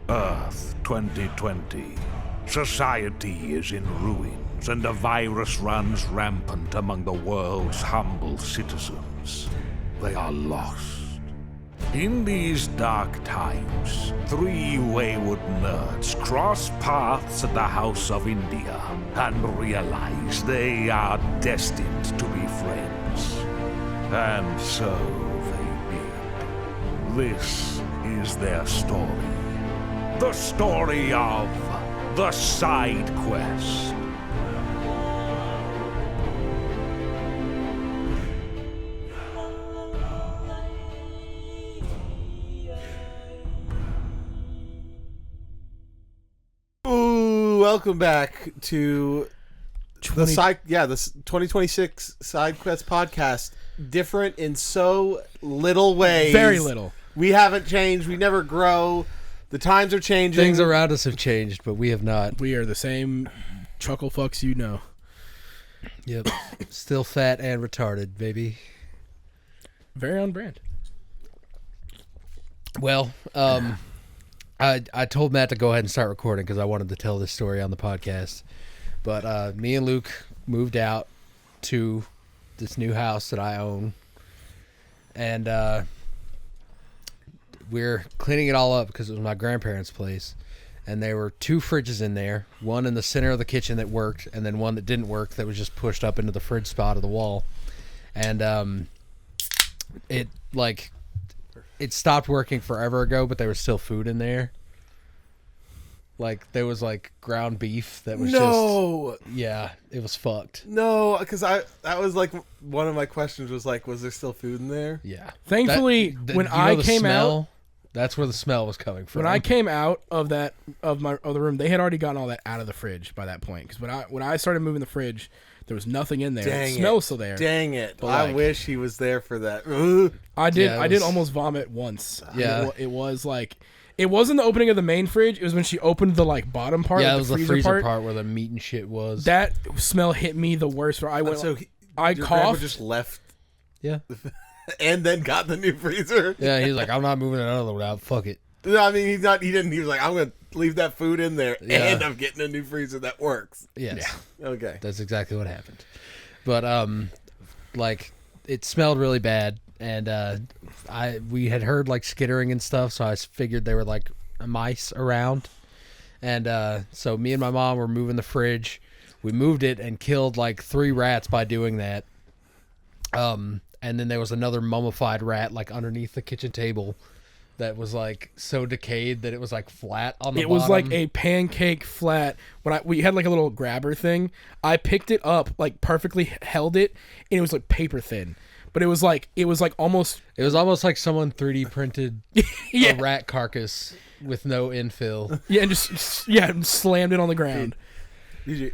Earth 2020. Society is in ruins, and a virus runs rampant among the world's humble citizens. They are lost. In these dark times, three wayward nerds cross paths at the House of India and realize they are destined to be friends. And so they did. This is their story. The story of The Side Quest. Welcome back to the 2026 Side Quest podcast. Different in so little ways. Very little. We haven't changed. We never grow. The times are changing. Things around us have changed, but we have not. We are the same chuckle fucks you know. Yep. Still fat and retarded, baby. Very on brand. Well, I told Matt to go ahead and start recording because I wanted to tell this story on the podcast. But me and Luke moved out to this new house that I own. And we're cleaning it all up because it was my grandparents' place. And there were two fridges in there. One in the center of the kitchen that worked, and then one that didn't work that was just pushed up into the fridge spot of the wall. And it stopped working forever ago, but there was still food in there. Like, there was, like, ground beef that was yeah, it was fucked. No, because that was, like, one of my questions was, like, was there still food in there? Yeah. Thankfully, when I came out... That's where the smell was coming from. When I came out of the room, they had already gotten all that out of the fridge by that point. Because when I started moving the fridge, there was nothing in there. The smell was still there. Dang it! But I wish he was there for that. I did almost vomit once. Yeah, it was like it wasn't the opening of the main fridge. It was when she opened the like bottom part. Yeah, like it was the freezer part where the meat and shit was. That smell hit me the worst. I coughed. Just left. Yeah. And then got the new freezer. Yeah, he's like, I'm not moving another one out. Fuck it. No, I mean, he didn't. He was like, I'm going to leave that food in there, and I'm getting a new freezer that works. Yes. Yeah. Okay. That's exactly what happened. But, like, it smelled really bad, and we had heard, like, skittering and stuff, so I figured there were, like, mice around. And so me and my mom were moving the fridge. We moved it and killed, like, 3 rats by doing that. And then there was another mummified rat, like, underneath the kitchen table that was, like, so decayed that it was, like, flat on the bottom. It was like a pancake flat. We had, like, a little grabber thing. I picked it up, like, perfectly held it, and it was, like, paper thin. But it was almost... It was almost like someone 3D printed a rat carcass with no infill. Yeah, and slammed it on the ground.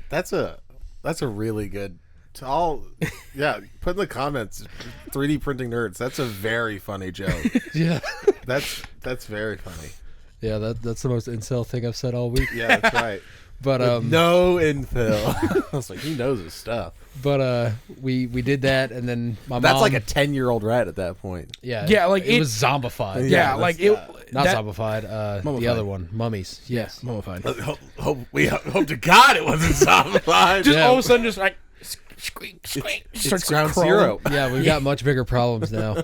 That's a really good... put in the comments, 3D printing nerds. That's a very funny joke. Yeah, that's very funny. Yeah, that's the most incel thing I've said all week. Yeah, that's right. But with no infill. I was like, he knows his stuff. But we did that, and then my that's mom, like a 10-year-old rat at that point. Yeah, like it was zombified. Yeah, like it not zombified. The other one, mummies. Yes, mummified. We hope to God it wasn't zombified. Just all of a sudden, just like. Squeak, squeak. It's ground zero. Yeah, we've got much bigger problems now.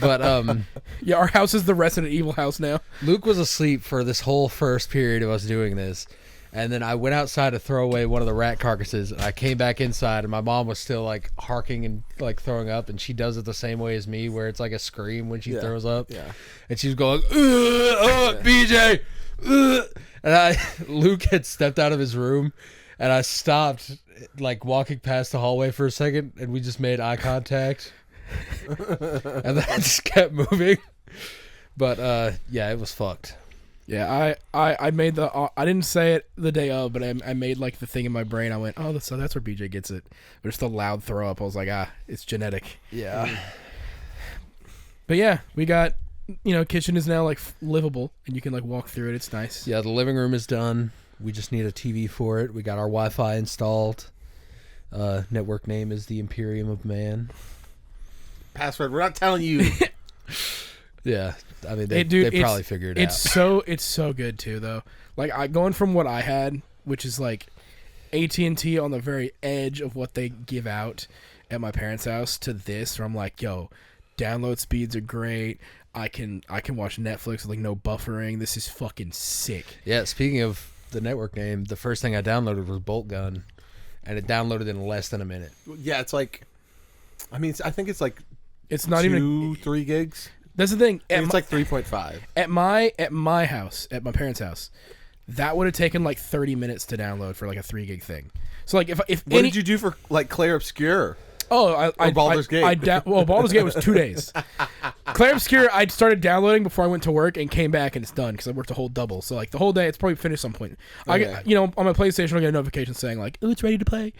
But our house is the Resident Evil house now. Luke was asleep for this whole first period of us doing this, and then I went outside to throw away one of the rat carcasses, and I came back inside, and my mom was still like harking and like throwing up, and she does it the same way as me, where it's like a scream when she throws up. Yeah, and she's going, BJ, and Luke had stepped out of his room. And I stopped, like, walking past the hallway for a second, and we just made eye contact. And then I just kept moving. But, it was fucked. Yeah, I made I didn't say it the day of, but I made, like, the thing in my brain. I went, so that's where BJ gets it. There's the loud throw up. I was like, it's genetic. Yeah. But, yeah, we got, kitchen is now, like, livable, and you can, like, walk through it. It's nice. Yeah, the living room is done. We just need a TV for it. We got our Wi-Fi installed. Network name is the Imperium of Man. Password, we're not telling you. Yeah, I mean, Hey, dude, they probably figured it it's out. it's so good too though. Like going from what I had, which is like AT&T on the very edge of what they give out at my parents' house, to this, where I'm like, yo, download speeds are great. I can watch Netflix with like no buffering. This is fucking sick. Yeah, speaking of the network name, the first thing I downloaded was Bolt Gun, and it downloaded in less than a minute. Yeah, it's like, I mean, I think it's like It's not even 3 gigs. That's the thing. It's like 3.5. At my house, at my parents' house, that would have taken like 30 minutes to download for like a 3 gig thing. So like if What did you do for like Claire Obscure? Baldur's Gate? Baldur's Gate was 2 days. Claire Obscure, I started downloading before I went to work and came back and it's done because I worked a whole double. So like the whole day, it's probably finished some point. I Okay. get, on my PlayStation, I get a notification saying like, "Oh, it's ready to play."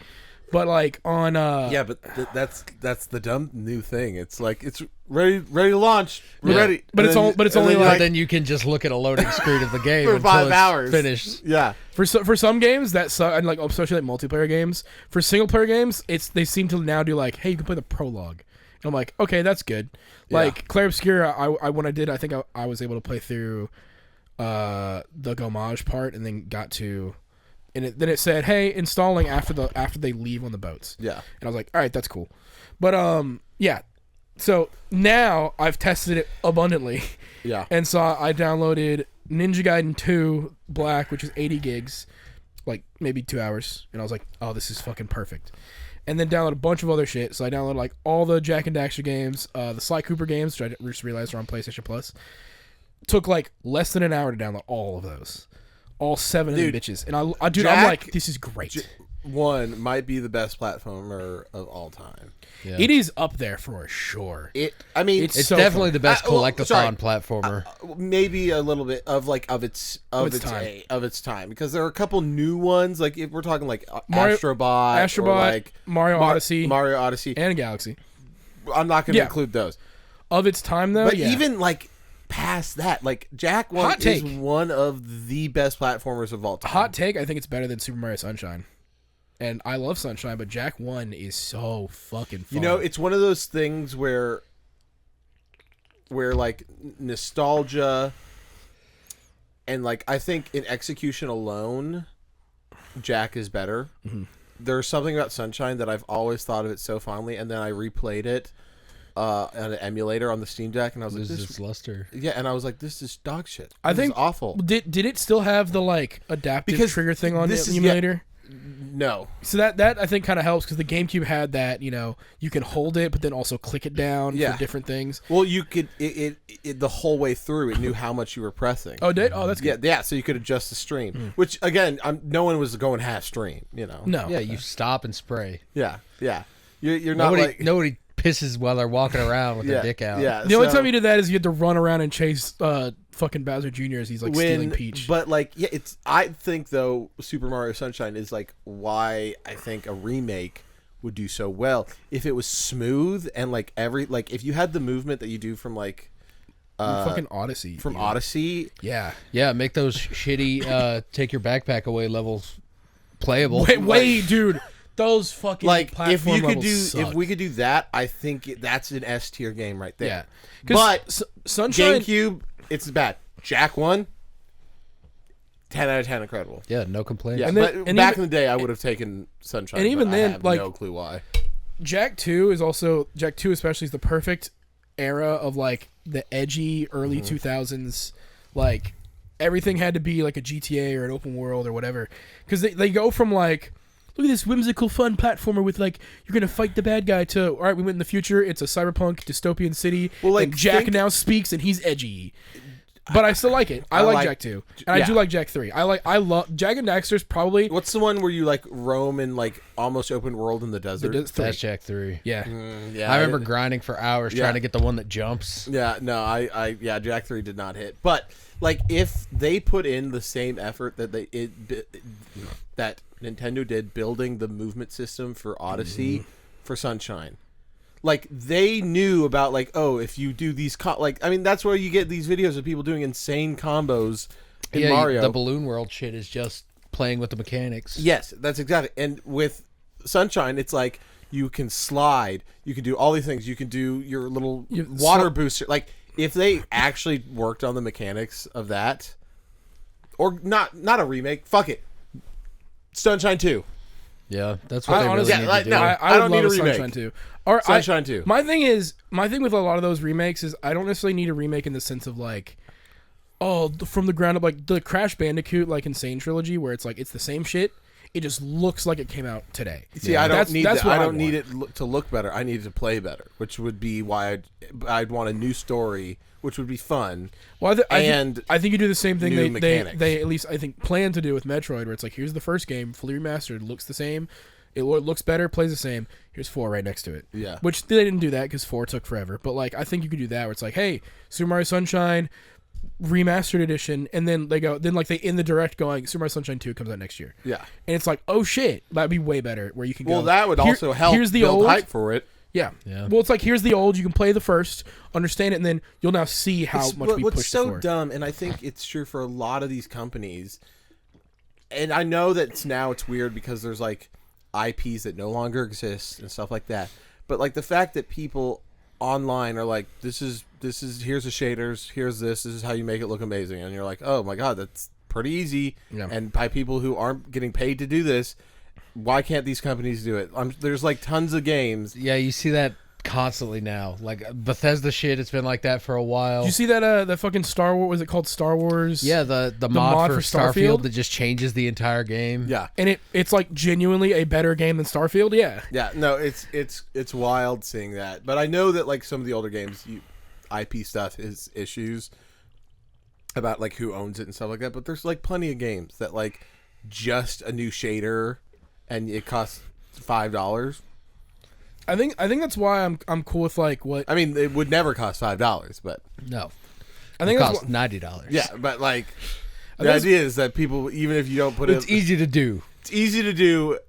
But like on Yeah, but that's the dumb new thing. It's like it's ready to launch. We're Yeah. ready. But And it's then- all- but it's and only then like- you're Then you can just look at a loading screen of the game for until 5 it's hours finished. Yeah. for some games that suck, and like especially like multiplayer games. For single player games, they seem to now do like, "Hey, you can play the prologue." And I'm like, okay, that's good. Like Yeah. Claire Obscure, I when I did, I think I was able to play through the Gomage part, and then got to, and then it said, "Hey, installing after they leave on the boats." Yeah. And I was like, all right, that's cool. But yeah. So now I've tested it abundantly, Yeah. and so I downloaded Ninja Gaiden 2 Black, which is 80 gigs, like maybe 2 hours, and I was like, oh, this is fucking perfect. And then download a bunch of other shit. So I downloaded like all the Jack and Daxter games, the Sly Cooper games, which I just realized are on PlayStation Plus. Took like less than an hour to download all of those, all 7 of them Dude, bitches. And I'm Jack- like, this is great. One might be the best platformer of all time. Yeah. It is up there for sure. I mean, It's It's so definitely fun. the best well, collectathon sorry. platformer. maybe a little bit of like of its time because there are a couple new ones. Like if we're talking like Astrobot, or like Mario Odyssey, Mario Odyssey. and Galaxy. I'm not going to Yeah. include those. Of its time, though, But yeah. even like past that, like Jack 1 Hot is take. one of the best platformers of all time. Hot take, I think it's better than Super Mario Sunshine. And I love Sunshine, but Jack 1 is so fucking fun. You know, it's one of those things where like nostalgia and like I think in execution alone, Jack is better. Mm-hmm. There's something about Sunshine that I've always thought of it so fondly, and then I replayed it on an emulator on the Steam Deck, and I was like, Loses "This." its luster. Yeah, and I was like, "This is dog shit. I This is think awful." Did it still have the like adaptive Because trigger thing on the this is- emulator? No, So that I think kind of helps because the GameCube had that. You can hold it, but then also click it down Yeah. for different things. well, you could it the whole way through. It knew how much you were pressing. Oh, did? Oh, that's good. Yeah, so you could adjust the stream, which again, no one was going half stream. You know. No. Yeah, you stop and spray. Yeah. You're not Nobody, like nobody pisses while they're walking around with yeah, their dick out. Yeah. The only so time you did that is you had to run around and chase fucking Bowser Jr. as he's like stealing Peach. But like, yeah, it's. I think though, Super Mario Sunshine is like why I think a remake would do so well if it was smooth and like if you had the movement that you do from like fucking Odyssey. from dude. Odyssey. Yeah. Yeah, make those shitty take your backpack away levels playable. Wait, dude. Those fucking Like if platform you could levels do suck. if we could do that, I think that's an S tier game right there. Yeah. But Sunshine. GameCube, it's bad. Jack 1, 10 out of 10, incredible. Yeah, no complaints. Yeah, And but then- and back even- in the day, I would have taken Sunshine. and even but I then, have like- no clue why. Jack 2 is also Jack 2 especially is the perfect era of like the edgy early 2000s, like everything had to be like a GTA or an open world or whatever, because they go from like, look at this whimsical fun platformer with like you're gonna fight the bad guy, to all right, we went in the future, it's a cyberpunk dystopian city. Well, like, and Jack think- now speaks and he's edgy, but I still like it. I like Jack 2, and I yeah. do like Jack 3. I love Jack and Daxter's probably What's the one where you like roam in like almost open world in the desert? That's 3. That's Jack 3. Yeah. Yeah, I remember grinding for hours Yeah. trying to get the one that jumps. Yeah, no, yeah, Jack 3 did not hit. But like if they put in the same effort that that Nintendo did building the movement system for Odyssey for Sunshine. Like they knew about like, oh, if you do these I mean that's where you get these videos of people doing insane combos in Yeah, Mario. the Balloon World shit is just playing with the mechanics. Yes, that's exactly. And with Sunshine, it's like you can slide, you can do all these things, you can do your little water booster. Like if they actually worked on the mechanics of that, or not a remake, fuck it, Sunshine 2. Yeah, that's what I they honestly, really need like, to no, do. I don't would need love a remake. Sunshine 2. Or Sunshine 2. My thing with a lot of those remakes is I don't necessarily need a remake in the sense of like, from the ground up, like the Crash Bandicoot like Insane trilogy, where it's like it's the same shit. It just looks like it came out today. See, I don't need that's that. what I don't want. need it to look better. I need it to play better, which would be why I'd want a new story, which would be fun. Well, and I think you do the same thing new mechanics. they at least I think plan to do with Metroid, where it's like here's the first game fully remastered, looks the same, it looks better, plays the same. Here's 4 right next to it. Yeah. Which they didn't do that because 4 took forever. But like I think you could do that where it's like, hey, Super Mario Sunshine remastered edition, and then they in the direct going Super Mario Sunshine 2 comes out next year. Yeah. And it's like, oh shit, that'd be way better. Where you can Well, go. that would also help Here's the build old hype for it. Yeah. Yeah. Well, it's like here's the old. You can play the first, understand it, and then you'll now see how much we What's pushed so it forward. dumb, and I think it's true for a lot of these companies. And I know that it's weird because there's like IPs that no longer exist and stuff like that. But like the fact that people online are like, this is here's the shaders, this is how you make it look amazing, and you're like, oh my god, that's pretty easy. Yeah. And by people who aren't getting paid to do this, why can't these companies do it? There's like tons of games. Yeah, you see that constantly now. Like Bethesda shit, it's been like that for a while. Did you see that fucking Star Wars? Was it called Star Wars? Yeah, the mod for Starfield that just changes the entire game. Yeah. And it's like genuinely a better game than Starfield. Yeah. Yeah, no, it's wild seeing that. But I know that like some of the older games, IP stuff is issues about like who owns it and stuff like that. But there's like plenty of games that like just a new shader and it costs $5. I think that's why I'm cool with like what I mean, it would never cost $5, but No, I it think that's costs what, $90. yeah, but like the that's- idea is that people, even if you don't put It's it, easy to do. it's easy to do,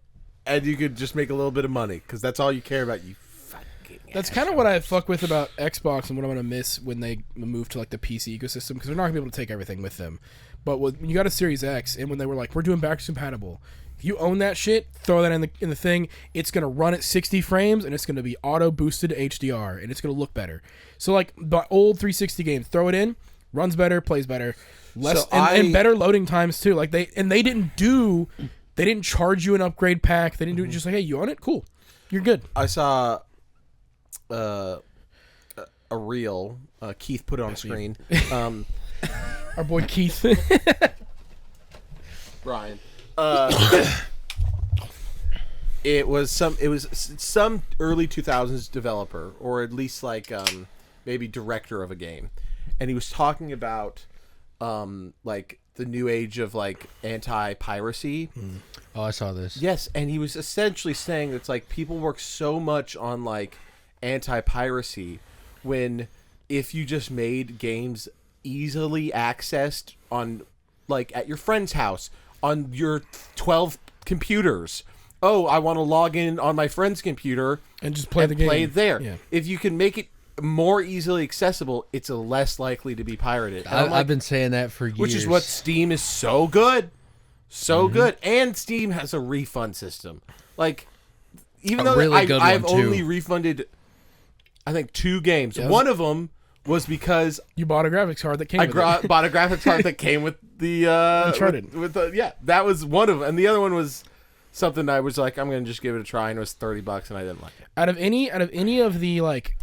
and you could just make a little bit of money because that's all you care about. You fucking that's kind of what I fuck with about Xbox and what I'm gonna miss when they move to like the PC ecosystem because they're not gonna be able to take everything with them. But when you got a Series X and when they were like, we're doing backwards compatible. If you own that shit, throw that in the thing. It's gonna run at 60 frames and it's gonna be auto boosted to HDR and it's gonna look better. So like the old 360 games, throw it in, runs better, plays better, less So and better loading times too. Like they didn't charge you an upgrade pack. They didn't do it just like, hey, you own it, cool, you're good. I saw a reel. Keith put it on screen. Our boy Keith. Brian. It was some early 2000s developer, or at least like maybe director of a game, and he was talking about like the new age of like anti-piracy. Oh, I saw this. Yes, and he was essentially saying it's like people work so much on like anti-piracy when if you just made games easily accessed on like at your friend's house on your 12 computers. Oh, I want to log in on my friend's computer And just play the game. Play there. Yeah. If you can make it more easily accessible, it's less likely to be pirated. And I'm like, I've been saying that for years. which is what Steam is so good. So good. And Steam has a refund system. Like, even A though really good I've one, too. only refunded, I think, 2 games. Yeah. One of them was because You bought a graphics card that came I with it. bought a graphics card that came with the Uncharted. with the, yeah, that was one of them. And the other one was something I was like, I'm gonna just give it a try, and it was $30, and I didn't like it. Out of any of the like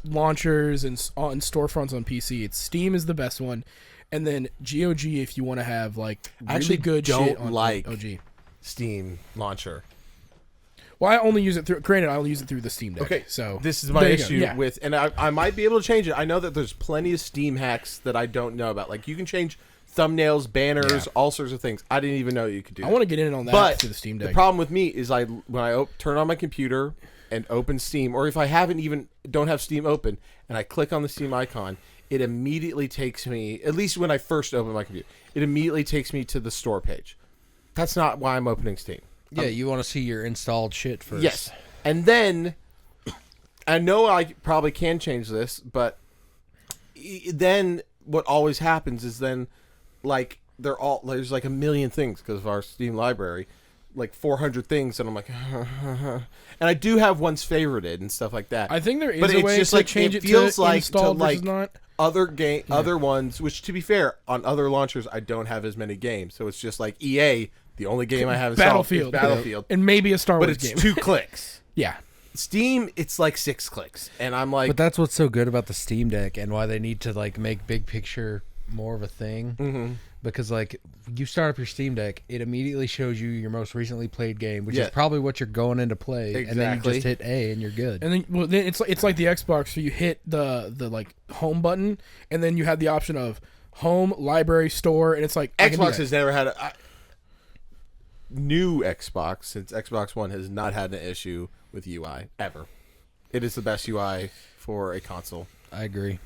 launchers and storefronts on PC, Steam is the best one, and then GOG if you want to have like I really actually good don't shit on like OG. Steam launcher. Well, I only use it through. Granted, I only use it through the Steam Deck. Okay, so this is my there you go. issue Yeah. with, and I might be able to change it. I know that there's plenty of Steam hacks that I don't know about. Like you can change thumbnails, banners, Yeah. all sorts of things. I didn't even know you could do. I that. want to get in on that But through the Steam the Deck. problem with me is when I turn on my computer and open Steam, or if I don't have Steam open, and I click on the Steam icon, it immediately takes me, at least when I first open my computer, it immediately takes me to the store page. That's not why I'm opening Steam. Yeah, you want to see your installed shit first. Yes. And then, I know I probably can change this, but then what always happens is then, like, there's like a million things because of our Steam library, like 400 things, and I'm like, and I do have ones favorited and stuff like that. I think there is But a it's way just to like, change it it feels to like installed to versus like not. other ones, which to be fair, on other launchers I don't have as many games. So it's just like EA, the only game I have installed is Battlefield, and maybe a Star but Wars it's game. 2 clicks. Yeah. Steam, it's like 6 clicks, and I'm like, But that's what's so good about the Steam Deck and why they need to like make big picture more of a thing. mm-hmm. Because like you start up your Steam Deck, it immediately shows you your most recently played game, which Yeah. is probably what you're going into play, and then you Exactly. just hit A and you're good. And then it's like the Xbox, so you hit the like home button, and then you have the option of home, library, store, and it's like I can do Xbox that. has never had new Xbox since Xbox One has not had an issue with UI ever. It is the best UI for a console. I agree.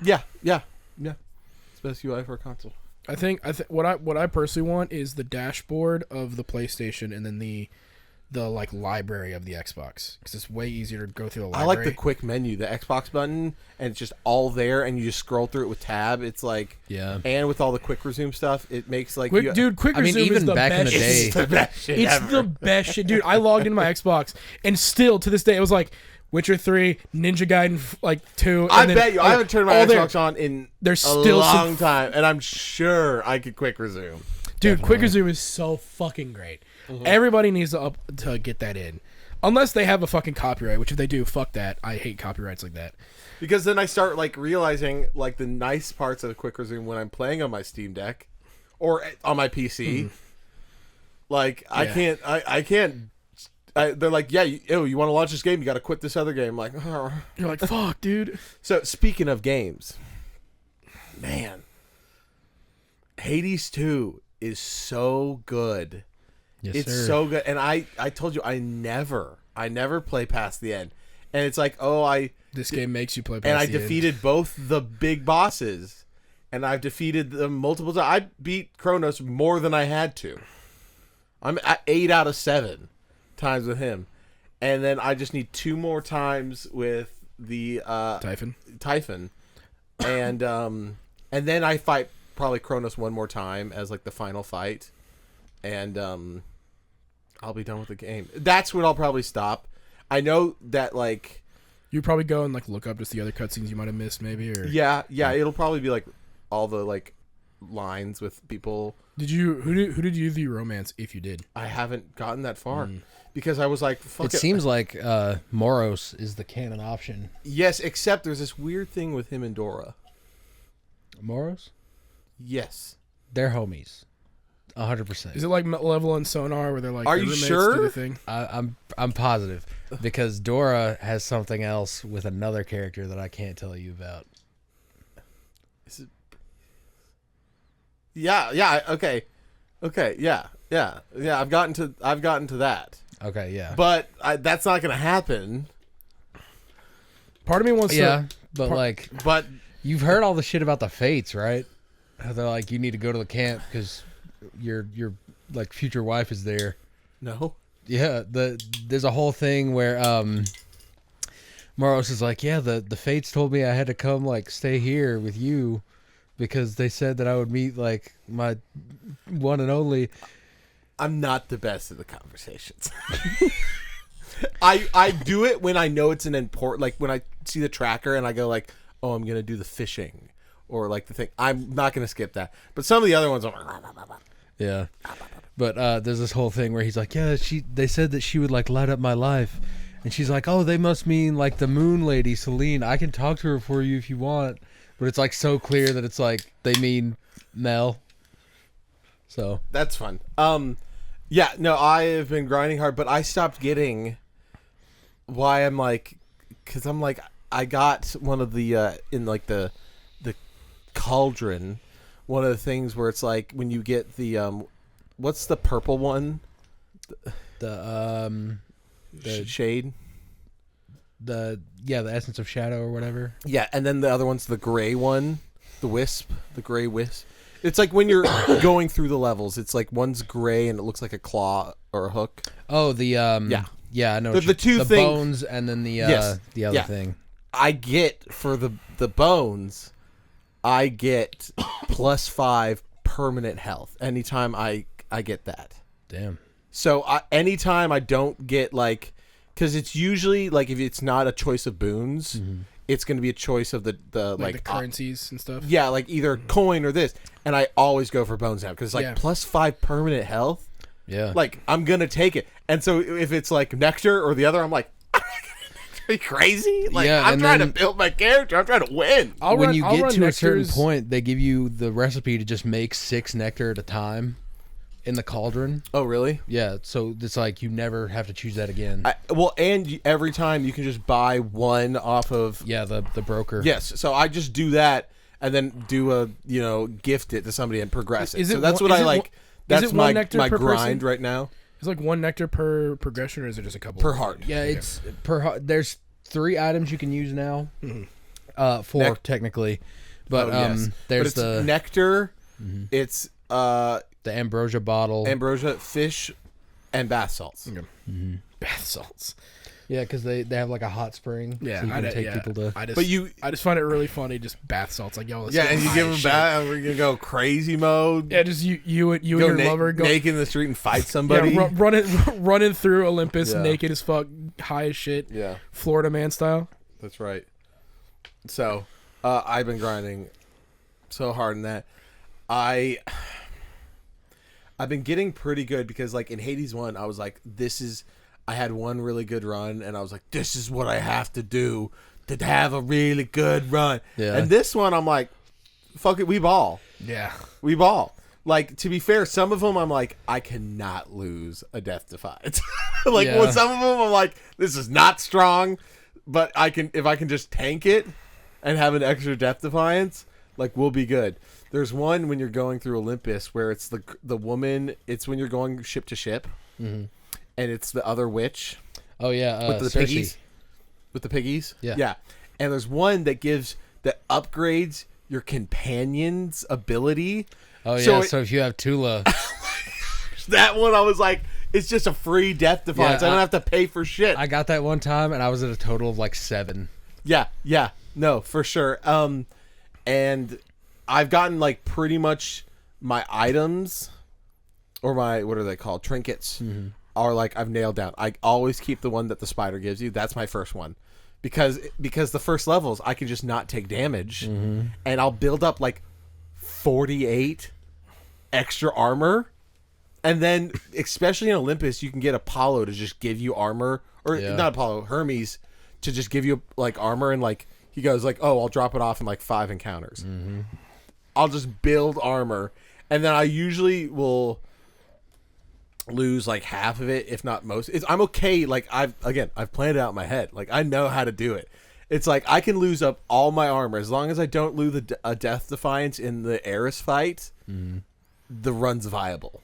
Yeah. It's the best UI for a console. I think what I personally want is the dashboard of the PlayStation, and then the like library of the Xbox, because it's way easier to go through the I library. like the quick menu, the Xbox button, and it's just all there, and you just scroll through it with tab. It's like, Yeah. and with all the quick resume stuff, it makes like Quick you, resume even is the back in best the day- shit. It's the best shit It's ever. the best shit, dude. I logged into my Xbox, and still to this day, it was like Witcher 3, Ninja Gaiden like 2. I and then, bet you, I haven't turned my all there. Xbox on in There's a still some- long time, and I'm sure I could quick resume. Dude, quick resume is so fucking great. Everybody needs to get that in. Unless they have a fucking copyright, which if they do, fuck that. I hate copyrights like that. Because then I start like realizing like the nice parts of the quick resume when I'm playing on my Steam Deck or on my PC. Like I can't. They're like, yeah, you want to launch this game? You got to quit this other game. I'm like, oh. You're like, fuck, dude. So speaking of games, man, Hades 2 is so good. Yes, It's sir. so good, and I told you I never play past the end, and it's like, oh, This game makes you play past and I the end. defeated both the big bosses, and I've defeated them multiple times. I beat Kronos more than I had to. I'm at 8 out of 7 times with him, and then I just need 2 more times with the Typhon, and then I fight probably Kronos one more time as like the final fight, and I'll be done with the game. That's when I'll probably stop. I know that like. You probably go and like look up just the other cutscenes you might have missed, maybe. Or Yeah, it'll probably be like all the like lines with people. who did you the romance if you did? I haven't gotten that far because I was like, fuck It seems like Moros is the canon option. yes, except there's this weird thing with him and Dora. Moros? Yes. They're homies. 100%. Is it like Level and Sonar where they're like, Are they're you roommates, sure? do the thing? I'm positive because Dora has something else with another character that I can't tell you about. Is it? Yeah. Okay. Yeah. I've gotten to that, Okay, yeah. but that's not gonna happen. Part of me wants Yeah, to. but like But you've heard all the shit about the Fates, right? How they're like you need to go to the camp because your like future wife is there. no. Yeah, there's a whole thing where Moros is like, yeah, the Fates told me I had to come like stay here with you because they said that I would meet like my one and only. I'm not the best at the conversations. I do it when I know it's an important, like when I see the tracker and I go like, oh, I'm gonna do the fishing or like the thing. I'm not gonna skip that. But some of the other ones, I'm like, Yeah. But there's this whole thing where he's like, yeah, they said that she would like light up my life. And she's like, oh, they must mean like the moon lady, Celine. I can talk to her for you if you want. But it's like so clear that it's like they mean Mel. So that's fun. Yeah, no, I have been grinding hard, but I stopped getting why I'm like, because I'm like, I got one of the in like the cauldron, one of the things where it's like when you get the what's the purple one? the Shade. the essence of shadow or whatever. Yeah, and then the other one's the gray one, the wisp, the gray wisp. It's like when you're going through the levels, it's like one's gray and it looks like a claw or a hook. Oh, the I know The two the things- bones and then the Yes. the other Yeah. thing. I get for the bones, I get +5 permanent health anytime I get that. Damn. So anytime I don't get like, because it's usually like if it's not a choice of boons, it's going to be a choice of the like the currencies and stuff. yeah, like either coin or this, and I always go for Bones now because it's like Yeah. +5 permanent health. Yeah. Like I'm gonna take it, and so if it's like Nectar or the other, I'm like, are you crazy? Like Yeah, I'm and trying to then- build my character. I'm trying to win. I'll when run, you I'll get run to a certain Nectar's- point, they give you the recipe to just make 6 nectar at a time in the cauldron. Oh really? Yeah, so it's like you never have to choose that again. Well, and every time you can just buy one off of. Yeah, the broker. Yes, so I just do that and then do a gift it to somebody and progress it. Is So it that's one- what is I it like. one- is That's it one my nectar my per grind person? right now It's like 1 nectar per progression, or is it just a couple per heart. Yeah, it's there's 3 items you can use now. 4 Nec- technically. But Yes. there's but it's the nectar. It's the ambrosia bottle. ambrosia, fish, and bath salts. bath salts. Yeah, because they have like a hot spring. Yeah, so you can take yeah. people to. I just, But you- I just find it really funny. Just bath salts, like yo, let's Yeah, get and you high give as them shit. bath, and we're gonna go crazy mode. Yeah, just you and go your lover go naked in the street and fight somebody. Yeah, running through Olympus Yeah. naked as fuck, high as shit, Yeah, Florida man style. that's right. So, I've been grinding so hard in that. I've been getting pretty good because, like, in Hades 1, I was like, I had one really good run, and I was like, this is what I have to do to have a really good run. Yeah. And this one, I'm like, fuck it, we ball. Yeah, We ball. Like, to be fair, some of them I'm like, I cannot lose a Death Defiance. Like, Yeah. well, some of them I'm like, this is not strong, but if I can just tank it and have an extra Death Defiance, like, we'll be good. There's one when you're going through Olympus where it's the woman, it's when you're going ship to ship, and it's the other witch Oh yeah, with the Cersei. piggies. With the piggies? Yeah. Yeah. And there's one that upgrades your companion's ability. Oh So yeah, it- so if you have Tula, That one I was like, it's just a free Death Defiance. Yeah, I don't I- have to pay for shit. I got that one time and I was at a total of like 7. Yeah, no, for sure. And I've gotten like pretty much my items or my what are they called? Trinkets are like I've nailed down. I always keep the one that the spider gives you. That's my first one. Because the first levels I can just not take damage and I'll build up like 48 extra armor. And then especially in Olympus you can get Apollo to just give you armor or Yeah. not Apollo, Hermes to just give you like armor and like he goes like, "Oh, I'll drop it off in like 5 encounters." I'll just build armor, and then I usually will lose like half of it, if not most. I'm okay. Like I've planned it out in my head. Like I know how to do it. It's like I can lose up all my armor as long as I don't lose a Death Defiance in the Eris fight. The run's viable.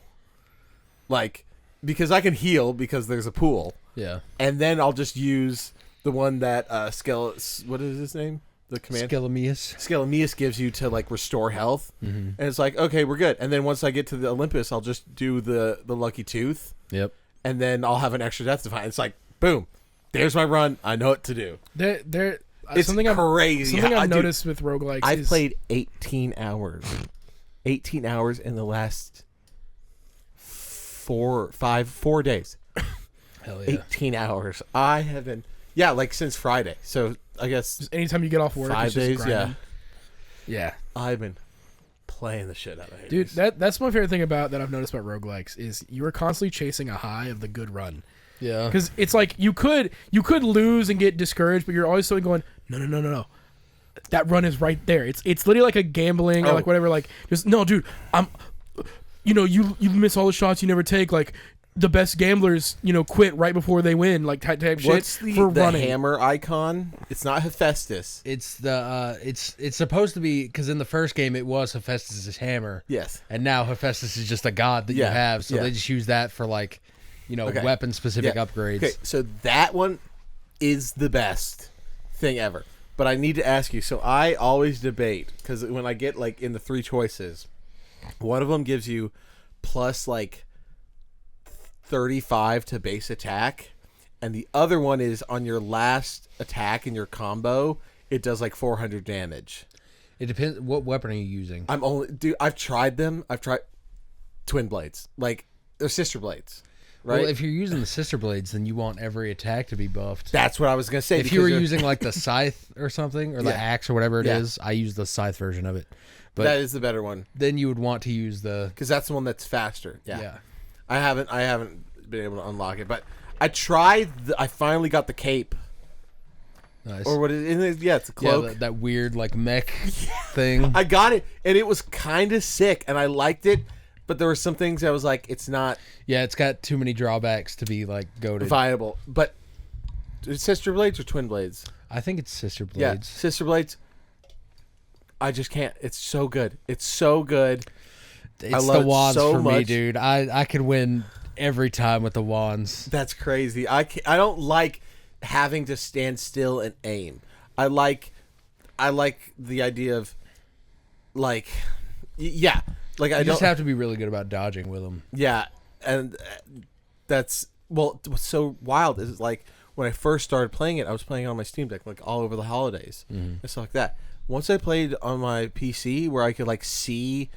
Like because I can heal because there's a pool. Yeah. And then I'll just use the one that what is his name? The command Skelemius. Skelemius gives you to like restore health. And it's like, okay, we're good. And then once I get to the Olympus, I'll just do the Lucky Tooth, Yep. and then I'll have an extra Death Defiance. It's like, boom, there's my run. I know what to do. there. It's Something crazy. Something I've Dude, noticed with roguelikes I've is played 18 hours. 18 hours in the last 4 days. Hell yeah. 18 hours. I have been, like since Friday. So I guess just anytime you get off work, 5 it's just days. grinding. Yeah. I've been playing the shit out of it. Dude, that's my favorite thing that I've noticed about roguelikes is you are constantly chasing a high of the good run. Yeah. Because it's like you could lose and get discouraged, but you're always still going, no. That run is right there. It's literally like a gambling or like whatever. Like just no, dude. You miss all the shots you never take. Like the best gamblers, quit right before they win. Like type shit What's the running. hammer icon? It's not Hephaestus. It's the it's supposed to be because in the first game it was Hephaestus' hammer. Yes. And now Hephaestus is just a god that you Yeah, have, so yeah. they just use that for like, Okay. weapon specific upgrades. Okay, so that one is the best thing ever. But I need to ask you. So I always debate because when I get like in the 3 choices, one of them gives you plus like 35 to base attack, and the other one is on your last attack in your combo, it does like 400 damage. It depends. What weapon are you using? I've tried them. I've tried twin blades, like they're sister blades. right? Well, if you're using the sister blades, then you want every attack to be buffed. That's what I was gonna say. If you were because you're- using like the scythe or something, or the Yeah. axe or whatever it Yeah. is, I use the scythe version of it. But that is the better one then you would want to use the because that's the one that's faster. Yeah. yeah. I haven't been able to unlock it, but I tried. I finally got the cape, Nice. or what? Yeah, it's a Yeah, cloak. that weird like mech thing. I got it, and it was kind of sick, and I liked it. But there were some things I was like, it's not Yeah, it's got too many drawbacks to be like goated. viable. But sister blades or twin blades? I think it's sister Yeah, blades. sister blades. I just can't. It's so good. It's so good. It's love the it wands so for me, much. dude. I could win every time with the wands. That's crazy. I don't like having to stand still and aim. I like the idea of like yeah, like I You don't just have to be really good about dodging with them. yeah, and that's well what's so wild is like when I first started playing it, I was playing it on my Steam Deck like all over the holidays and stuff like that. Once I played on my PC where I could like see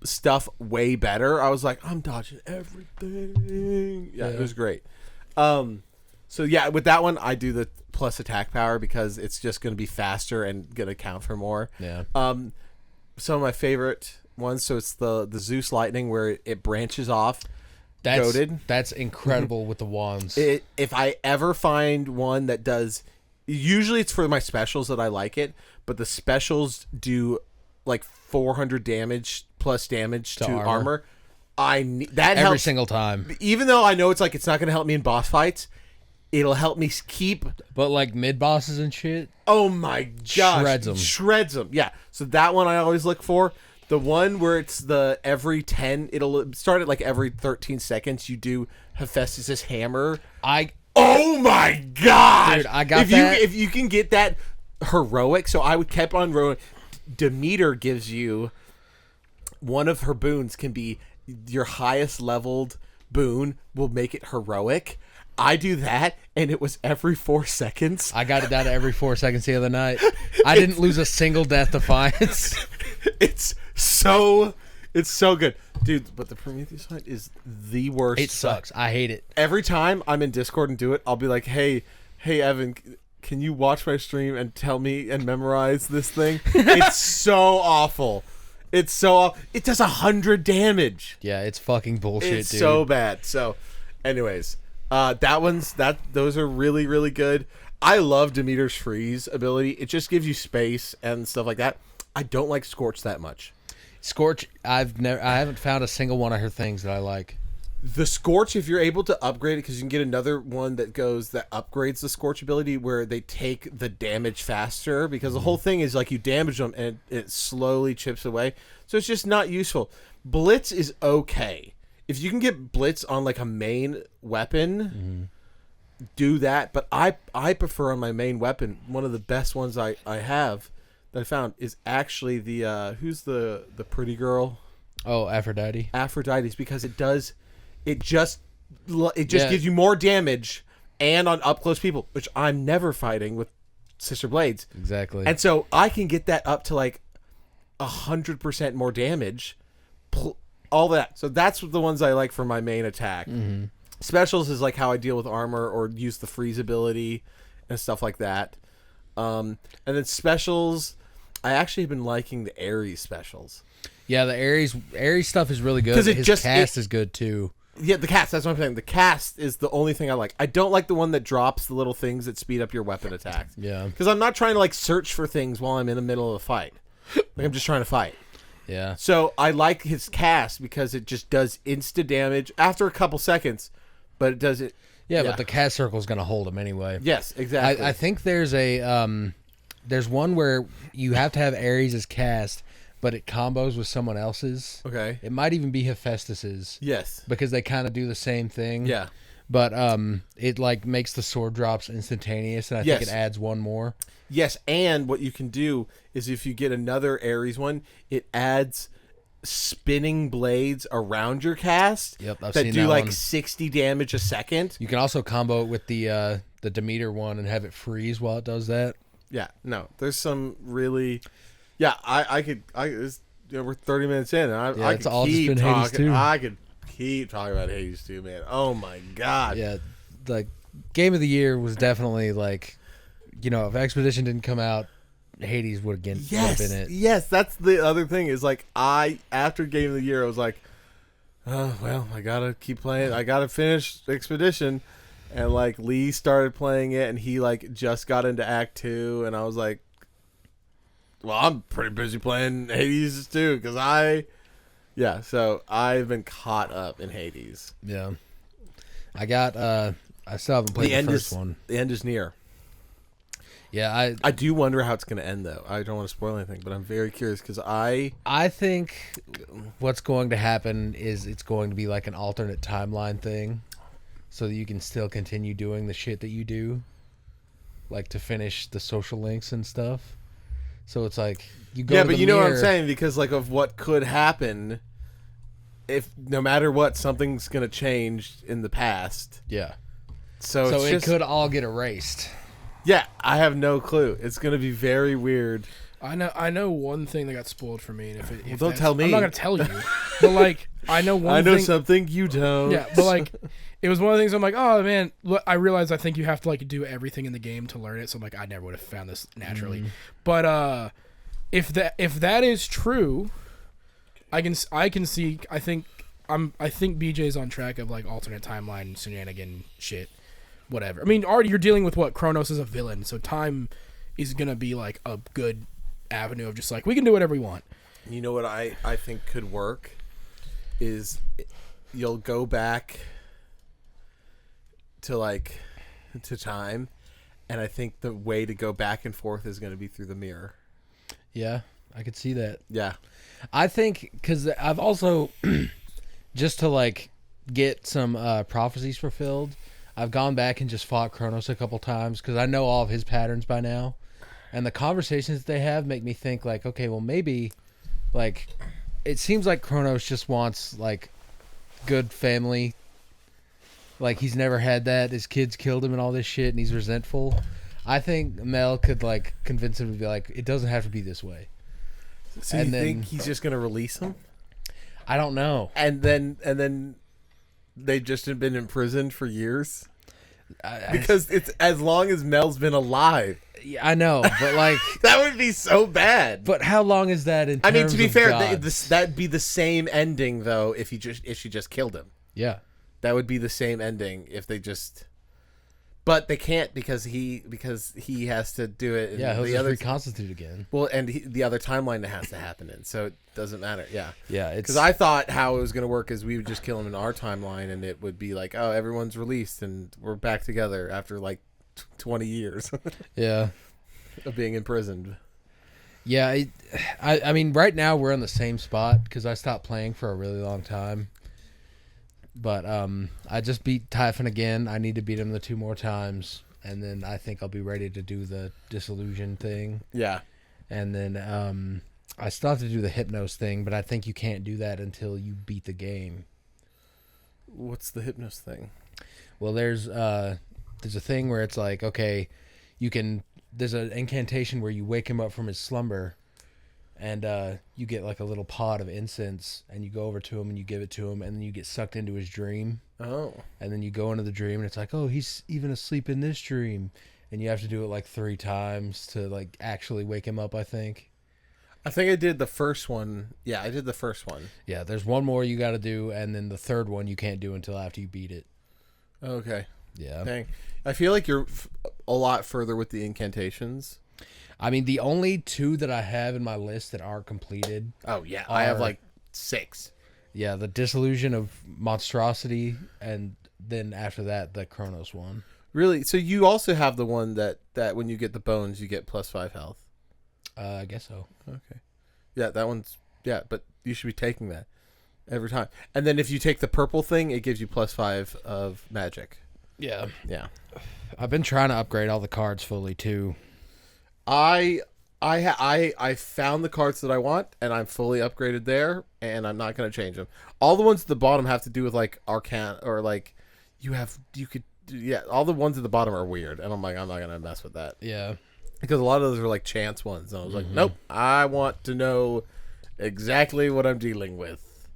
stuff way better, I was like, I'm dodging everything. Yeah, it was great. So yeah, with that one, I do the plus attack power because it's just going to be faster and going to count for more. Yeah. Some of my favorite ones, so it's the Zeus Lightning where it branches off. That's Goated. that's incredible with the wands. If I ever find one that does, usually it's for my specials that I like it, but the specials do like 400 damage plus damage to armor. armor. I need that Every helps. single time. Even though I know it's like it's not going to help me in boss fights, it'll help me keep. But like mid bosses and shit. Oh my gosh, Shreds 'em. Shreds them. Yeah. So that one I always look for. The one where it's the every 10, it'll start at like every 13 seconds. You do Hephaestus' hammer. Oh my god! Dude, I got if that. If you can get that heroic, so I would keep on rolling. Demeter gives you one of her boons can be your highest leveled boon will make it heroic. I do that, and it was every 4 seconds. I got it down to every 4 seconds the other night. I didn't lose a single Death Defiance. It's so good, dude. But the Prometheus fight is the worst. It sucks. I hate it. Every time I'm in Discord and do it, I'll be like, hey Evan, can you watch my stream and tell me and memorize this thing? It's so awful. It's so it does 100 damage. Yeah, it's fucking bullshit, It's dude. so bad. So, anyways, those are really really good. I love Demeter's freeze ability. It just gives you space and stuff like that. I don't like Scorch that much. Scorch, I haven't found a single one of her things that I like. The Scorch, if you're able to upgrade it, because you can get another one that upgrades the Scorch ability where they take the damage faster, because the whole thing is like you damage them and it slowly chips away. So it's just not useful. Blitz is okay. If you can get Blitz on like a main weapon, do that. But I prefer on my main weapon, one of the best ones I have that I found is actually the, who's the pretty girl? Oh, Aphrodite. Aphrodite's, because it just Yeah. gives you more damage and on up close people, which I'm never fighting with Sister Blades. Exactly. And so I can get that up to like 100% more damage, all that. So that's the ones I like for my main attack. Specials is like how I deal with armor or use the freeze ability and stuff like that. And then specials, I actually have been liking the Ares specials. Yeah, the Ares stuff is really good. 'Cause it His just- cast is good too. Yeah, the cast. That's what I'm saying. The cast is the only thing I like. I don't like the one that drops the little things that speed up your weapon attacks. Yeah. Because I'm not trying to like search for things while I'm in the middle of a fight. Like I'm just trying to fight. Yeah. So I like his cast because it just does insta damage after a couple seconds, but it does it. Yeah, but the cast circle is going to hold him anyway. Yes, exactly. I think there's there's one where you have to have Ares' cast, but it combos with someone else's. Okay. It might even be Hephaestus's. Yes. Because they kind of do the same thing. Yeah. But it like makes the sword drops instantaneous, and I Yes. think it adds one more. Yes, and what you can do is if you get another Ares one, it adds spinning blades around your cast. Yep, I've that seen do that like one. 60 damage a second. You can also combo it with the Demeter one and have it freeze while it does that. Yeah, no, there's some really, yeah. We're 30 minutes in, and I it's could all just keep been Hades talking. too. I could keep talking about Hades 2, man. Oh my god. Yeah, like game of the year was definitely like, if Expedition didn't come out, Hades would have been it. Yes, that's the other thing is like after Game of the Year I was like, oh well, I gotta keep playing. I gotta finish Expedition, and like Lee started playing it, and he like just got into Act 2, and I was like, well, I'm pretty busy playing Hades too because so I've been caught up in Hades. Yeah, I still haven't played the first one. The end is near. Yeah, I do wonder how it's going to end, though. I don't want to spoil anything, but I'm very curious because I think what's going to happen is it's going to be like an alternate timeline thing, so that you can still continue doing the shit that you do, like to finish the social links and stuff. So it's like you go. Yeah, to but the you know what I'm mirror- saying because like of what could happen if no matter what something's going to change in the past. Yeah. So So it's it just, could all get erased. Yeah, I have no clue. It's going to be very weird. I know one thing that got spoiled for me, and if don't that's- tell me. I'm not gonna tell you, but like I know one. I know thing, something you don't. Yeah, but like it was one of the things I'm like, oh man, look, I realized I think you have to like do everything in the game to learn it. So I'm like, I never would have found this naturally. But if that is true, I can see. I think BJ's on track of like alternate timeline shenanigan shit, whatever. I mean, already you're dealing with what Kronos is a villain, so time is gonna be like a good avenue of just like we can do whatever we want. You know what I think could work is you'll go back to time, and I think the way to go back and forth is going to be through the mirror. Yeah, I could see that. Yeah. I think because I've also just to like get some prophecies fulfilled, I've gone back and just fought Kronos a couple times because I know all of his patterns by now, and the conversations they have make me think like, okay, well maybe, like, it seems like Kronos just wants like good family. Like he's never had that. His kids killed him and all this shit, and he's resentful. I think Mel could like convince him to be like, it doesn't have to be this way. So And you then- think he's just going to release him? I don't know. And then they've just been imprisoned for years? Because it's as long as Mel's been alive. I know, but like, That would be so bad. but how long is that in? I mean, to terms be of fair, gods? that'd be the same ending though if she just killed him. Yeah. That would be the same ending if they just. But they can't because he has to do it. In Yeah, he'll the just other reconstitute again. well, and the other timeline that has to happen in, so it doesn't matter. Yeah, Yeah, it's because I thought how it was going to work is we would just kill him in our timeline, and it would be like, oh, everyone's released and we're back together after like 20 years yeah, of being imprisoned. yeah. I mean, right now we're in the same spot because I stopped playing for a really long time. But I just beat Typhon again. I need to beat him the 2 more times, and then I think I'll be ready to do the disillusion thing. Yeah, And then I still have to do the Hypnos thing, but I think you can't do that until you beat the game. what's the Hypnos thing? Well, there's a thing where it's like, okay, there's an incantation where you wake him up from his slumber, and you get like a little pot of incense, and you go over to him and you give it to him, and then you get sucked into his dream, Oh, and then you go into the dream, and it's like, oh, he's even asleep in this dream, and you have to do it like 3 times to like actually wake him up, I think. I think I did the first one. Yeah, I did the first one. Yeah, there's one more you got to do, and then the third one you can't do until after you beat it. Okay, Yeah. dang. I feel like you're a lot further with the incantations. I mean, the only 2 that I have in my list that aren't completed, Oh yeah, I have Are- like 6. yeah, the Disillusion of Monstrosity, and then after that, the Kronos one. Really? So you also have the one that when you get the bones, you get +5 health. I guess so. Okay. Yeah, that one's but you should be taking that every time. And then if you take the purple thing, it gives you +5 of magic. Yeah. Yeah. I've been trying to upgrade all the cards fully, too. I found the cards that I want, and I'm fully upgraded there, and I'm not going to change them. All the ones at the bottom have to do with like Arcana or like all the ones at the bottom are weird, and I'm like, I'm not going to mess with that. Yeah. Because a lot of those are like chance ones. And I was like, nope, I want to know exactly what I'm dealing with.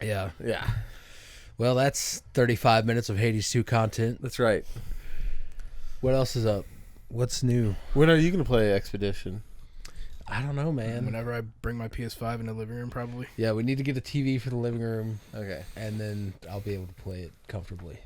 Yeah. Yeah. Well, that's 35 minutes of Hades 2 content. That's right. What else is up? What's new? When are you going to play Expedition? I don't know, man. Whenever I bring my PS5 in the living room, probably. Yeah, we need to get a TV for the living room, Okay. and then I'll be able to play it comfortably.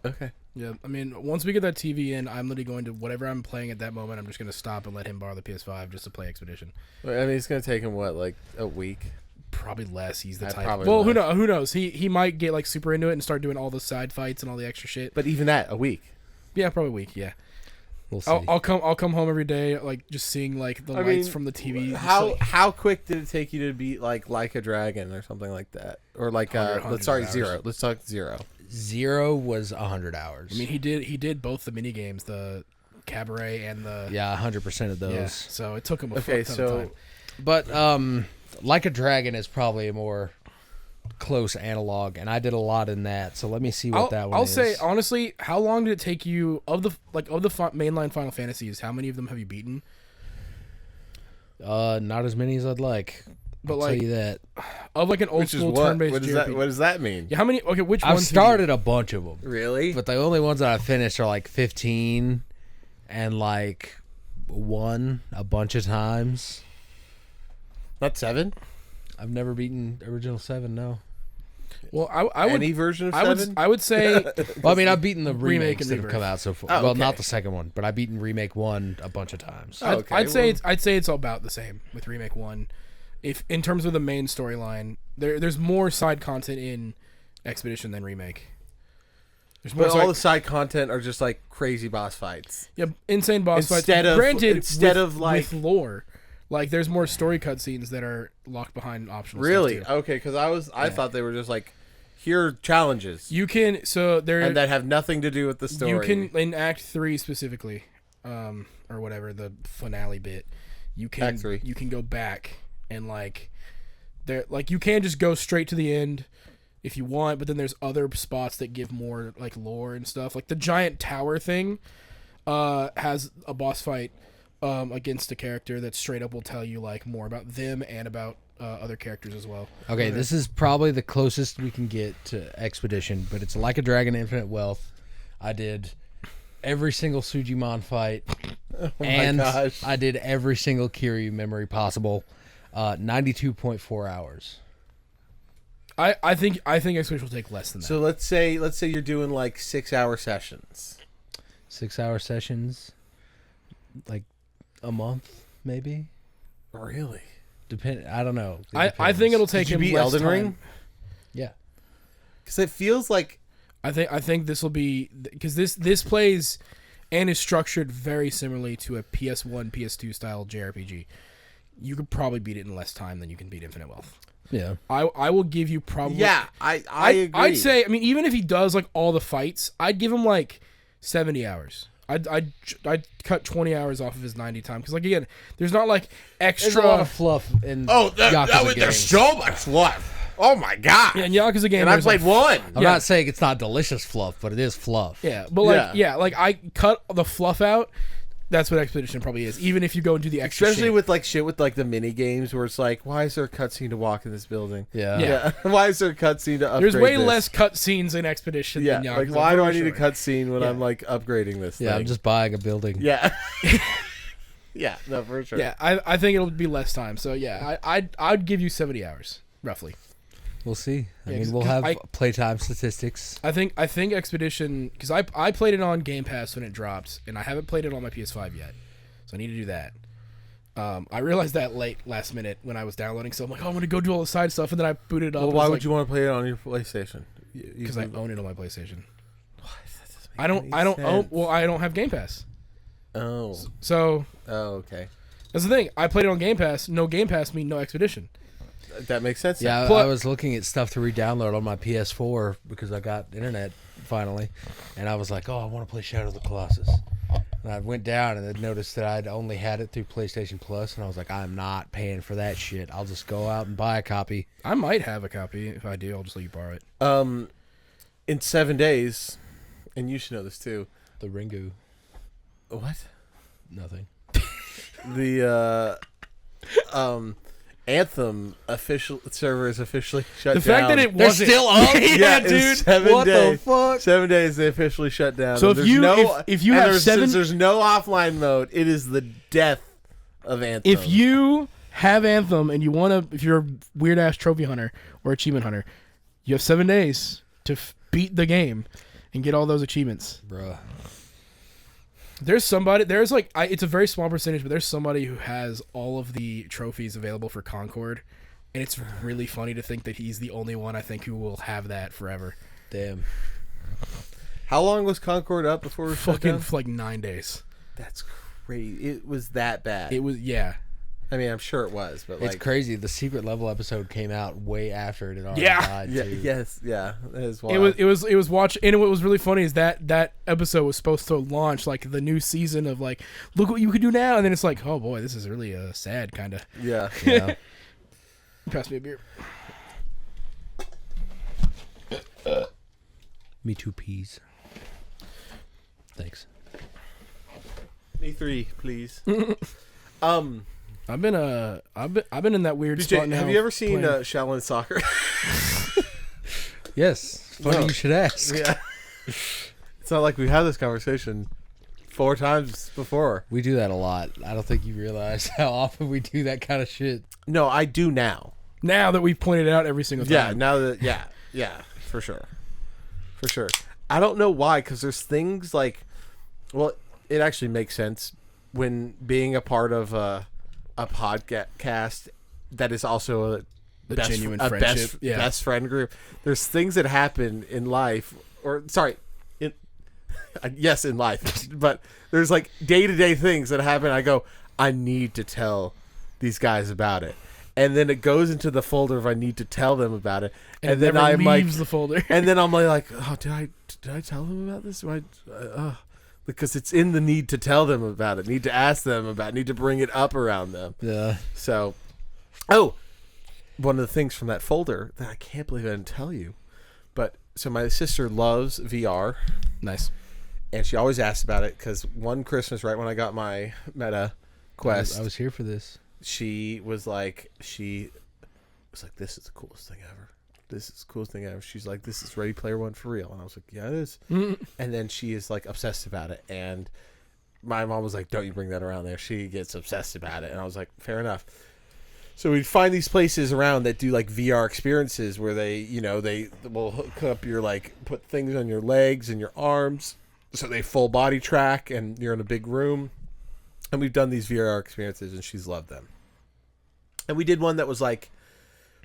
Okay. Yeah, I mean, once we get that TV in, I'm literally going to whatever I'm playing at that moment. I'm just going to stop and let him borrow the PS5 just to play Expedition. I mean, it's going to take him, what, like a week? Probably less. He's the type. probably Well, less. who knows? He might get like super into it and start doing all the side fights and all the extra shit. But even that, a week. Yeah, probably a week. Yeah, We'll see. I'll come home every day, like just seeing like the I lights mean, from the TV. just, How like, how quick did it take you to beat like a Dragon or something like that? Or like 100 hours. Zero. Let's talk Zero. 0 was 100 hours. I mean, he did both the mini games, the Cabaret and the yeah, 100% of those. yeah. So it took him a Okay, fuck ton of so time. But Like a Dragon is probably a more close analog, and I did a lot in that. So let me see what that one I'll is. say honestly, how long did it take you of the mainline Final Fantasies? How many of them have you beaten? Not as many as I'd like. But I'll like tell you that. of like an old Which is school what? turn-based What does JRPG. that? What does that mean? Yeah, how many? Okay, which I've ones? started a bunch of them, Really? but the only ones that I finished are like 15 and like 1 a bunch of times. Not 7. I've never beaten original 7. No. Well, I would. Any version of I 7? would say Well, I mean, I've beaten the Remake remakes and that have Rebirth. come out so far. Oh, well, okay. not the second one, but I've beaten remake 1 a bunch of times. Oh, okay, I'd say well- I'd say it's about the same with remake 1. If in terms of the main storyline, there's more side content in Expedition than remake. There's more But all side, the side content are just like crazy boss fights. yeah, insane boss Instead fights. of- Granted, instead with, of, like- with lore, like there's more story cutscenes that are locked behind optional. Really? Stuff too. Okay, because I thought they were just like, here are challenges, You can there and that have nothing to do with the story. you can in Act 3 specifically, or whatever the finale bit. You can Act 3. you can go back and like there like you can just go straight to the end if you want, but then there's other spots that give more like lore and stuff. Like the giant tower thing has a boss fight against a character that straight up will tell you like more about them and about other characters as well. Okay, this is probably the closest we can get to Expedition, but it's Like a Dragon Infinite Wealth. I did every single Sujimon fight, and gosh. I did every single Kiryu memory possible. 92.4 hours. I think Expedition will take less than that. So let's say you're doing like 6-hour sessions. 6-hour sessions, like a month, maybe. Really? I don't know. It I depends. think it'll take Did you him beat less Elden time. Ring? Yeah. Because it feels like I think this will be because this plays and is structured very similarly to a PS1 PS2 style JRPG. You could probably beat it in less time than you can beat Infinite Wealth. Yeah. I will give you probably I agree. I'd say I mean even if he does like all the fights, I'd give him like 70 hours. I'd cut 20 hours off of his 90 time because like again, there's not like There's extra. a lot of fluff in Yakuza there's games. so much fluff. Oh my god! Yeah, in Yakuza game, and I there's, played like, one. I'm Yeah. not saying it's not delicious fluff, but it is fluff. Yeah, but like Yeah. like I cut the fluff out. That's what Expedition probably is. Even if you go and do the extra Especially shit. with like shit with like the mini games where it's like, why is there a cutscene to walk in this building? Yeah. Yeah. Why is there a cutscene to upgrade? There's way this? less cutscenes in Expedition Yeah, than Yakuza. like why do for I need sure. a cutscene when Yeah. I'm like upgrading this? Yeah, thing? I'm just buying a building. yeah, yeah, no, for sure. Yeah, I think it'll be less time. So yeah, I'd give you 70 hours roughly. We'll see. I Yeah, mean, we'll 'cause have I- playtime statistics. I think Expedition because I played it on Game Pass when it dropped, and I haven't played it on my PS5 yet, so I need to do that. I realized that last minute when I was downloading, so I'm like, oh, I'm gonna go do all the side stuff, and then I booted it up. Well, why would you want to play it on your PlayStation? Because I own it on my PlayStation. That doesn't make I don't any own. sense. Well, I don't have Game Pass, Oh, so okay, that's the thing. I played it on Game Pass. No Game Pass mean no Expedition. that makes sense. Yeah, then. But- I was looking at stuff to re-download on my PS4 because I got internet finally, and I was like, oh, I want to play Shadow of the Colossus. And I went down and I noticed that I'd only had it through PlayStation Plus, and I was like, I'm not paying for that shit. I'll just go out and buy a copy. I might have a copy. If I do, I'll just let you borrow it. In 7 days, and you should know this too. The Ringu, What? nothing. The Anthem official server is officially shut down. The fact that it They're wasn't still up? yeah, it's dude. 7 What the days. fuck? 7 days they officially shut down. So And if there's you- no, if you and have there's, 7 since there's no offline mode, it is the death of Anthem. If you have Anthem and you want to, if you're a weird ass trophy hunter or achievement hunter, you have 7 days to beat the game and get all those achievements. Bruh. There's like, it's a very small percentage, but there's somebody who has all of the trophies available for Concord, and it's really funny to think that he's the only one I think who will have that forever. Damn. How long was Concord up before it was shut Fucking down? for like 9 days. That's crazy. It was that bad. It was, yeah. I mean, I'm sure it was, but It's like, crazy. The secret level episode came out way after it had already Yeah. died. yeah, too. yes, yeah, that is wild. It was watch, and what was really funny is that episode was supposed to launch like the new season of like, look what you could do now, and then it's like, oh boy, this is really sad kind of. Yeah. Yeah. Pass me a beer. Me too, peas. Thanks. Me 3, please. I've been in that weird spot BJ, now. have you ever seen playing. Shaolin Soccer? Yes. Funny No. you should ask. Yeah. It's not like we've had this conversation 4 times before. We do that a lot. I don't think you realize how often we do that kind of shit. No, I do now. Now that we've pointed it out every single time? Yeah, now that yeah, for sure. For sure. I don't know why, because there's things like, well, it actually makes sense when being a part of a podcast that is also The genuine friendship. Yeah. best friend group. There's things that happen in life, or sorry, in yes, in life, but there's like day-to-day things that happen. I go, I need to tell these guys about it. And then it goes into the folder of I need to tell them about it. And it then never I'm like, leaves the folder. and then I'm like, oh, did I tell them about this? Because it's in the need to tell them about it, need to ask them about it, need to bring it up around them. Yeah. So, one of the things from that folder that I can't believe I didn't tell you, but so my sister loves VR, Nice. and she always asks about it because one Christmas, right when I got my Meta Quest, I was here for this. she was like, this is the coolest thing ever. This is the coolest thing ever. She's like, this is Ready Player One for real. And I was like, yeah, it is. And then she is like obsessed about it. And my mom was like, don't you bring that around there. She gets obsessed about it. And I was like, fair enough. So we'd find these places around that do like VR experiences where they will hook up your, like, put things on your legs and your arms. So they full body track and you're in a big room. And we've done these VR experiences and she's loved them. And we did one that was like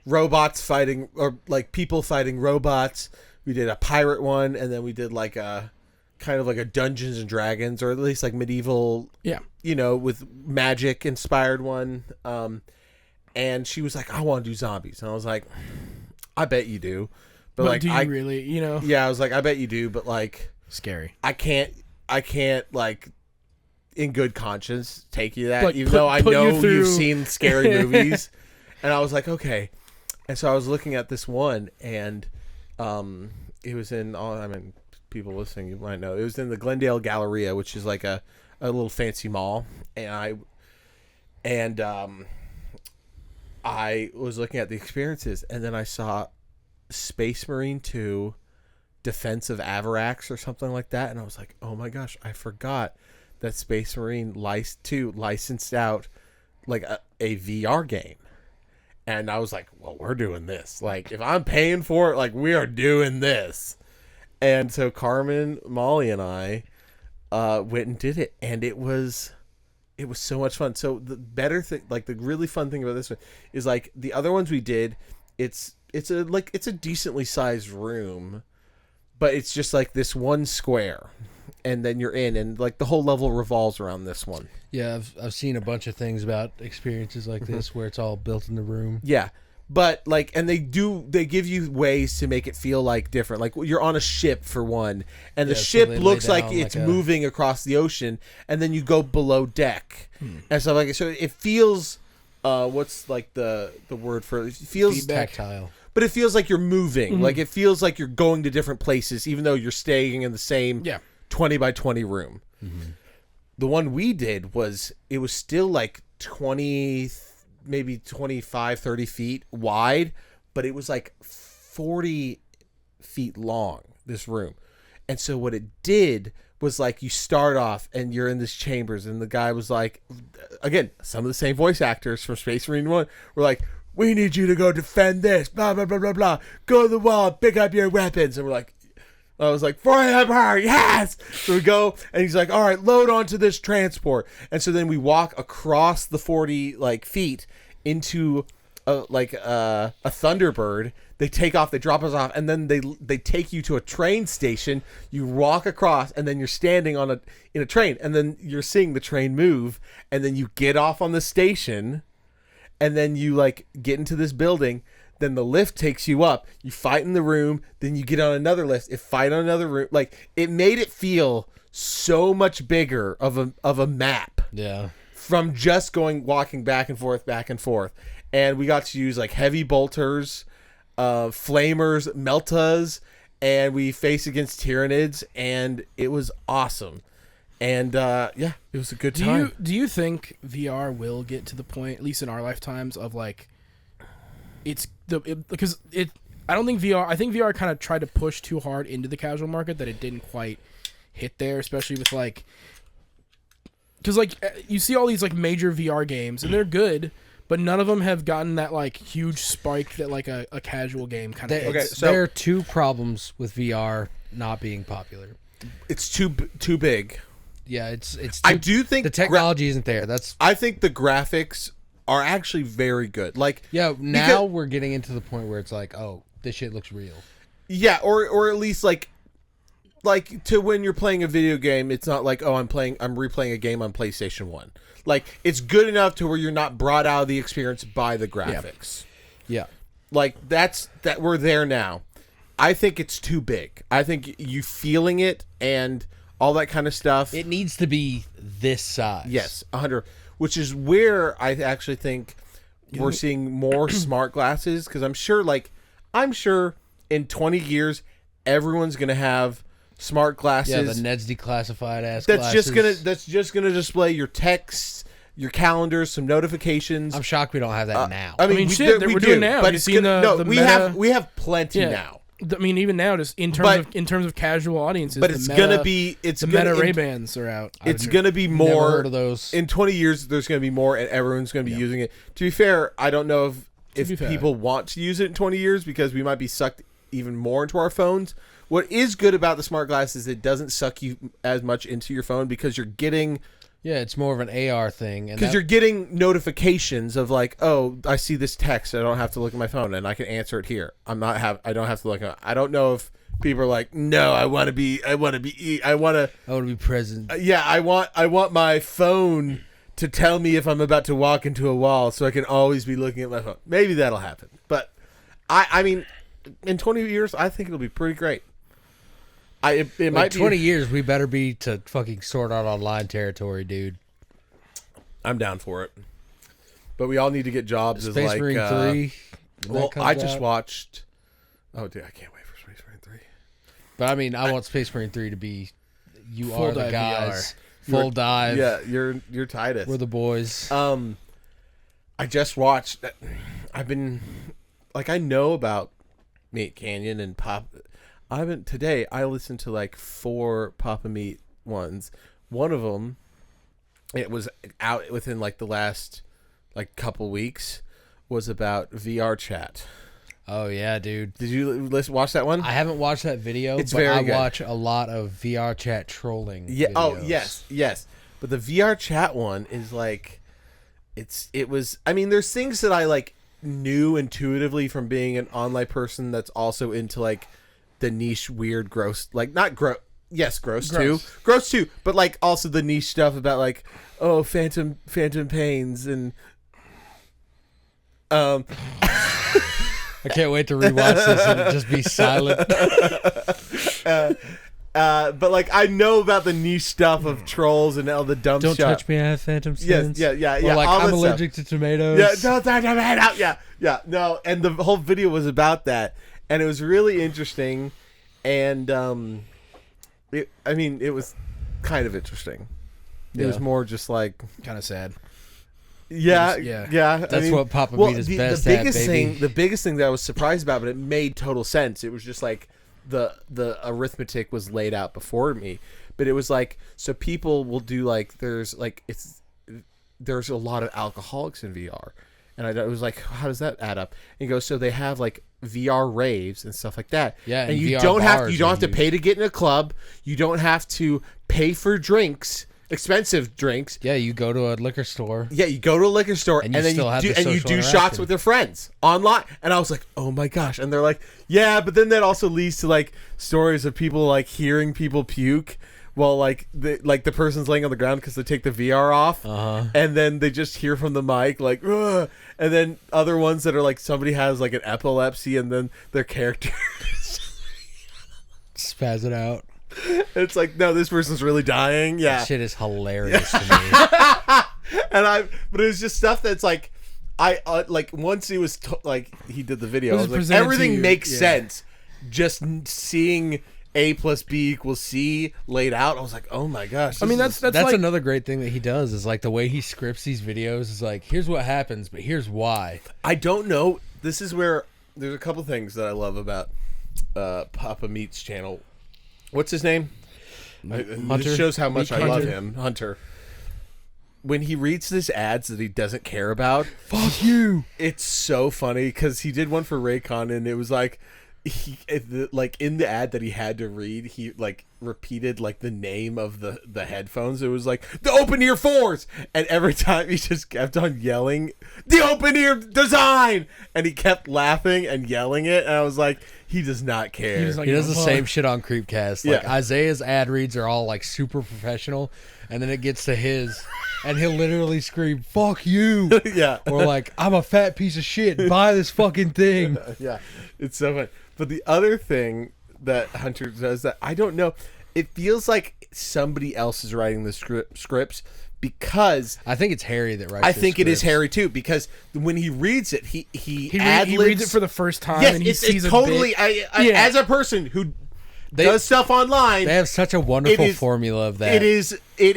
robots fighting, or like people fighting robots. We did a pirate one, and then we did like a kind of like a Dungeons and Dragons, or at least like medieval, Yeah. with magic inspired one. And she was like, I want to do zombies. And I was like, I bet you do. But like, do you I really, yeah, I was like, I bet you do, but like, Scary. I can't like in good conscience take you that, Like, even put- though I put you know through- you've seen scary movies. And I was like, okay. And so I was looking at this one, and it was in, people listening, you might know, it was in the Glendale Galleria, which is like a little fancy mall. And I was looking at the experiences, and then I saw Space Marine 2 Defense of Avarax or something like that, and I was like, oh my gosh, I forgot that Space Marine 2 licensed out like a VR game. And I was like, well, we're doing this. Like, if I'm paying for it, like, we are doing this. And so Carmen, Molly, and I went and did it, and it was so much fun. So the better thing, like the really fun thing about this one is like the other ones we did, it's a decently sized room, but it's just like this one square, and then you're in, and like the whole level revolves around this one. Yeah, I've seen a bunch of things about experiences like this where it's all built in the room. Yeah. But like, and they give you ways to make it feel like different. Like you're on a ship for one, and the Yeah, so ship they lay looks like down it's like a- moving across the ocean, and then you go below deck and stuff like that. So it feels, what's like the word for it? It feels Feedback. Tactile. but it feels like you're moving. Like it feels like you're going to different places, even though you're staying in the same 20 by 20 room. The one we did it was still like 20 maybe 25, 30 feet wide, but it was like 40 feet long, this room. And so what it did was like you start off and you're in this chambers, and the guy was like, again, some of the same voice actors from Space Marine 1 were like, we need you to go defend this, blah, blah, blah, blah, blah. Go to the wall, pick up your weapons. And we're like, I was like, forever, yes! So we go, and he's like, all right, load onto this transport. And so then we walk across the 40 feet into a Thunderbird. They take off, they drop us off, and then they take you to a train station. You walk across, and then you're standing in a train, and then you're seeing the train move, and then you get off on the station, and then you get into this building. Then the lift takes you up. You fight in the room. Then you get on another lift. You fight on another room. It made it feel so much bigger of a map. Yeah. From just walking back and forth, and we got to use heavy bolters, flamers, meltas, and we faced against Tyranids, and it was awesome. And it was a good time. Do you think VR will get to the point, at least in our lifetimes, of because I don't think VR. I think VR kind of tried to push too hard into the casual market that it didn't quite hit there, especially with because you see all these major VR games and they're good, but none of them have gotten that huge spike that a casual game kind of. Okay, so there are two problems with VR not being popular. It's too big. Yeah, it's. I do think the technology isn't there. I think the graphics are actually very good. Now we're getting into the point where it's oh, this shit looks real. Yeah, or at least to when you're playing a video game, it's not oh, I'm replaying a game on PlayStation 1. It's good enough to where you're not brought out of the experience by the graphics. Yeah. That we're there now. I think it's too big. I think you feeling it and all that kind of stuff. It needs to be this size. Yes, 100. Which is where I actually think we're seeing more smart glasses, because I'm sure in 20 years everyone's gonna have smart glasses. Yeah, the Ned's declassified ass. That's glasses. just gonna display your texts, your calendars, some notifications. I'm shocked we don't have that now. I mean, shit, we're doing now. But You've seen the we Meta- have plenty now. I mean, even now, just in terms of casual audiences, But it's gonna be Meta Ray-Bans are out. It's gonna be more. Never heard of those. In 20 years, there's gonna be more, and everyone's gonna be using it. To be fair, I don't know if people want to use it in 20 years, because we might be sucked even more into our phones. What is good about the smart glass is it doesn't suck you as much into your phone, because you're getting. Yeah, it's more of an AR thing. Because you're getting notifications of oh, I see this text. I don't have to look at my phone, and I can answer it here. I don't have to look at. I don't know if people are no, I want to be present. Yeah, I want my phone to tell me if I'm about to walk into a wall, so I can always be looking at my phone. Maybe that'll happen, but I mean, in 20 years, I think it'll be pretty great. It might be 20 years. We better be to fucking sort out online territory, dude. I'm down for it, but we all need to get jobs. Space Marine 3. Well, I just watched. Oh, dude, I can't wait for Space Marine 3. But I mean, I want Space Marine 3 to be. You Full are the dive guys. VR. Full dive. Yeah, you're Titus. We're the boys. I just watched. I've been I know about Meat Canyon and Pop. Today I listened to 4 Papa Meat ones. One of them, it was out within the last couple weeks, was about VR chat. Oh yeah, dude. Did you watch that one? I haven't watched that video, It's but very I good. watch a lot of VR chat trolling. Yeah. Videos. Oh yes. But the VR chat one is it was. I mean, there's things that I knew intuitively from being an online person that's also into the niche, weird, gross, not gross. Yes, gross too, but also the niche stuff about phantom pains and I can't wait to rewatch this and just be silent. But I know about the niche stuff of trolls and all the dumb Don't stuff. touch me, I have phantom Yes, sins. yeah. Or all I'm that allergic to tomatoes. Yeah, don't touch my head out. Yeah. No, and the whole video was about that, and it was really interesting, and it was kind of interesting. It was more just kind of sad. Yeah, Yeah. yeah. That's what Papa Mita's best at, baby. The biggest thing that I was surprised about, but it made total sense. It was just like the arithmetic was laid out before me, but it was like, so people will do like there's a lot of alcoholics in VR, and I was like, how does that add up? And he goes, so they have like VR raves and stuff like that. Yeah, and and you VR don't have bars you don't are have to huge. pay to get in a club. You don't have to pay for drinks, expensive drinks. Yeah, you go to a liquor store. Yeah, you go to a liquor store And and, you then still have the you social do shots interaction. with your friends online. And I was like, oh my gosh. And they're like, yeah, but then that also leads to like stories of people like hearing people puke while like the person's laying on the ground because they take the VR off, and then they just hear from the mic like, ugh. And then other ones that are like somebody has like an epilepsy and then their character. Spaz it out. It's like, no, this person's really dying. Yeah. Shit is hilarious to me. But it was just stuff that's like, like once he was like he did the video, It I was was like, presented to everything you, makes yeah. sense. Just seeing A plus B equals C laid out, I was like, oh my gosh. I mean, this that's That's like another great thing that he does is like the way he scripts these videos is like, here's what happens, but here's why. I don't know. This is where there's a couple things that I love about Papa Meat's channel. What's his name? Hunter? This shows how much Meat I love Hunter. him, Hunter. When he reads this ads that he doesn't care about, Fuck you. it's so funny because he did one for Raycon and it was like like in the ad that he had to read, he like repeated like the name of the headphones. It was like the open ear 4s, and every time he just kept on yelling the open ear design, and he kept laughing and yelling it, and I was like, he does not care. He was like, He does the "Fuck." same shit on Creepcast. Like Yeah. Isaiah's ad reads are all like super professional, and then it gets to his, and he'll literally scream "fuck you," Yeah. or like "I'm a fat piece of shit. Buy this fucking thing." Yeah, it's so fun. But the other thing that Hunter does that I don't know, it feels like somebody else is writing the scripts because I think it's Harry that writes. I his think it is scripts. Harry too, because when he reads it, he He ad-libs. reads it for the first time, Yes, and he it's sees totally. a bit. I, Yeah. as a person who does stuff online, They have such a wonderful It is- formula of that. it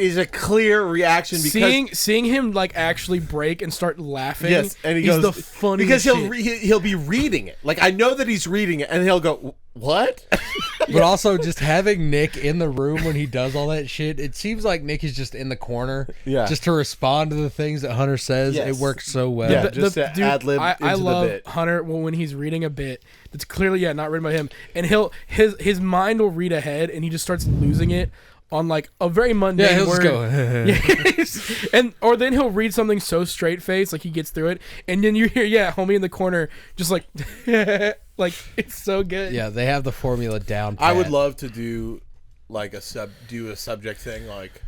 is a clear reaction because Seeing him like actually break and start laughing. yes, and he he's goes the funniest because shit. he'll be reading it. Like I know that he's reading it, and he'll go, "What?" But also just having Nick in the room when he does all that shit, it seems like Nick is just in the corner, Yeah. just to respond to the things that Hunter says. Yes. It works so well. Yeah. just to ad-lib I into the love bit. Hunter when he's reading a bit that's clearly not written by him, and his mind will read ahead, and he just starts losing it on like a very mundane Yeah, he'll word. just go. and or then he'll read something so straight faced, like he gets through it, and then you hear homie in the corner just like like it's so good. Yeah, they have the formula down. I would pat. love to do like a subject thing like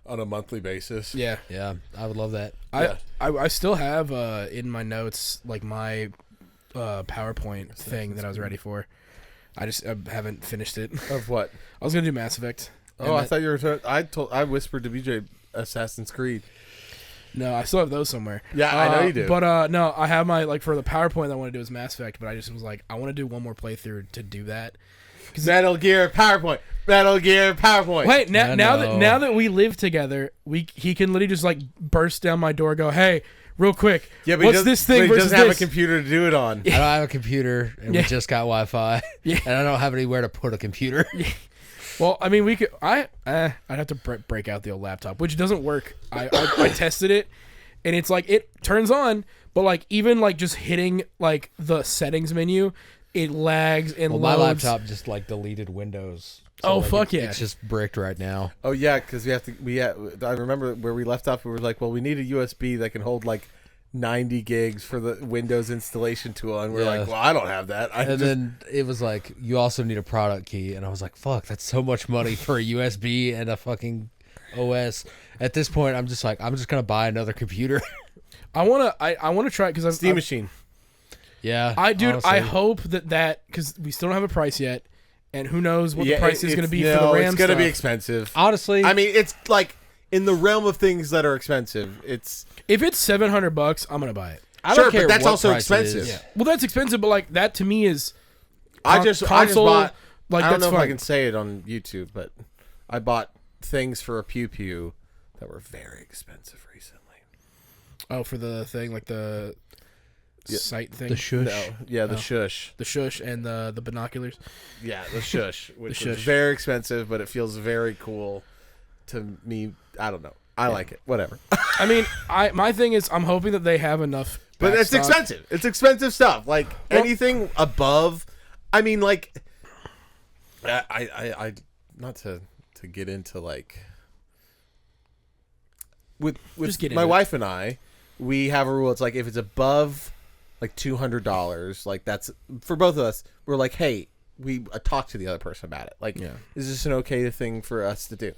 on a monthly basis. yeah. Yeah, I would love that. Yeah. I still have in my notes like my PowerPoint thing that I was ready for. I haven't finished it. Of what? I was gonna do Mass Effect. Oh, and I that- thought you were. I whispered to BJ Assassin's Creed. No, I still have those somewhere. Yeah, I know you do. But no, I have my for the PowerPoint that I want to do is Mass Effect, but I just was like, I want to do one more playthrough to do that. Metal Gear PowerPoint. Metal Gear PowerPoint. Wait, now I now know. that now that we live together, he can literally just like burst down my door, go, hey, real quick, Yeah, but what's he this but thing he versus doesn't have a this? computer to do it on. I don't have a computer, and Yeah. we just got Wi-Fi, Yeah. and I don't have anywhere to put a computer. Well, I mean, we could. I'd have to break out the old laptop, which doesn't work. I tested it, and it's like it turns on, but like even like just hitting like the settings menu, it lags and Well, my loads. laptop just like deleted Windows. Oh, like, fuck yeah. It's just bricked right now. Oh yeah, because I remember where we left off. We were like, well, we need a USB that can hold like 90 gigs for the Windows installation tool, and we're Yeah. like, well, I don't have that. And then it was like, you also need a product key. And I was like, fuck, that's so much money for a USB and a fucking OS. At this point, I'm just like, I'm just going to buy another computer. I wanna try it because Steam Machine. Yeah. I honestly. I hope that because we still don't have a price yet, and who knows what the price is going to be no, for the RAM it's gonna be stuff. expensive. Honestly, I mean, it's like in the realm of things that are expensive. It's If it's $700, I'm gonna buy it. I sure, don't care but that's what also price it expensive. is. Yeah. Well, that's expensive, but like that to me is I just console. bought. Like I don't that's know if I fine. can say it on YouTube, but I bought things for a Pew Pew that were very expensive recently. Oh, for the thing, like the sight thing. The shush. No, yeah, the Oh. shush. The shush and the binoculars. Yeah, the shush, which The is shush. very expensive, but it feels very cool to me. I don't know. I like it. Whatever. I mean, my thing is, I'm hoping that they have enough. But it's backstock. expensive. It's expensive stuff. Like Well- anything above. I mean, like, I not to get into like with Just get my into it. wife and I, we have a rule. It's like if it's above like $200, like that's for both of us. We're like, hey, we talk to the other person about it. Like, Yeah. is this an okay thing for us to do?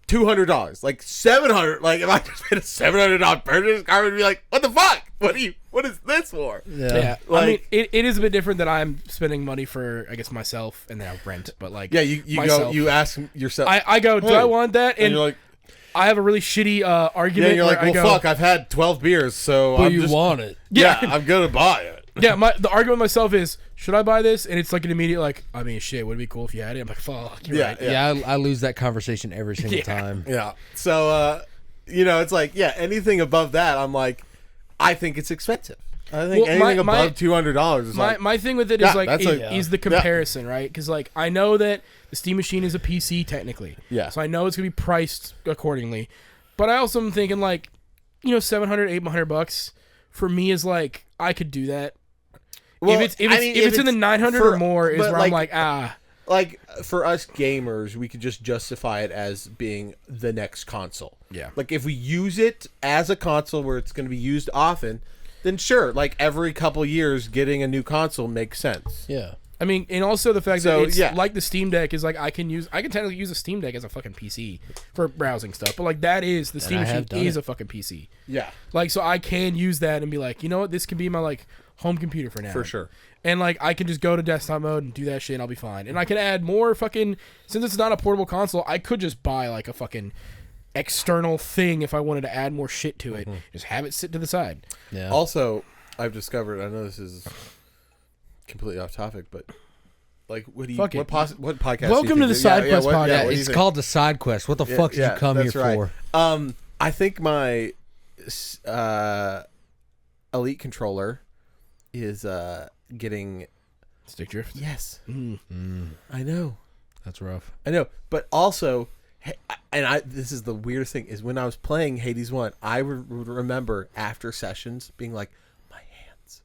$200, like $700. Like if I just made a $700 purchase, I would be like, "What the fuck? What is this for?" Yeah, I Like- mean, it is a bit different that I'm spending money for, I guess, myself and then I rent. But like, Yeah, you go, myself. you ask yourself. I go, do Hey. I want that? and And you're like, I have a really shitty yeah, argument. you're like, where well, I go, fuck, I've had 12 beers, so But I'm you just, want it. yeah, Yeah. I'm gonna buy it. Yeah, the argument with myself is, should I buy this? And it's like an immediate, like, I mean, shit, would it be cool if you had it? I'm like, fuck, you're Yeah, right. yeah. I lose that conversation every single Yeah. time. Yeah. So, it's like, yeah, anything above that, I'm like, I think it's expensive. I think Well, anything my- above $200 is like, My thing with it is Yeah, like that's is, like- is the comparison, right? Because like I know that the Steam Machine is a PC technically, Yeah. So I know it's gonna be priced accordingly, but I also am thinking like, $700, $800 for me is like I could do that. well, if I mean, it's in the 900 for- or more is but, where I'm like like for us gamers, we could just justify it as being the next console. Yeah. Like if we use it as a console where it's going to be used often, then sure, like every couple years getting a new console makes sense. Yeah. I mean, and also the fact So, that it's yeah. like the Steam Deck is like I can technically use a Steam Deck as a fucking PC for browsing stuff, but like that is the Steam I Machine have done is it. a fucking PC. Yeah. Like, so I can use that and be like, you know what, this can be my like home computer for now. For sure. And like I can just go to desktop mode and do that shit and I'll be fine. And I can add more fucking, since it's not a portable console, I could just buy like a fucking external thing if I wanted to add more shit to it. Just have it sit to the side. Yeah. Also, I've discovered, I know this is completely off topic, but like what Fuck it. what podcast Welcome do you to the think- Side Quest what podcast. do you it's think? called the side quest. What the fuck did you come here that's right. for? I think my Elite controller is getting Stick drift. yes. Mm. I know. That's rough. I know, but also, this is the weirdest thing is when I was playing Hades 1, I would remember after sessions being like, my hands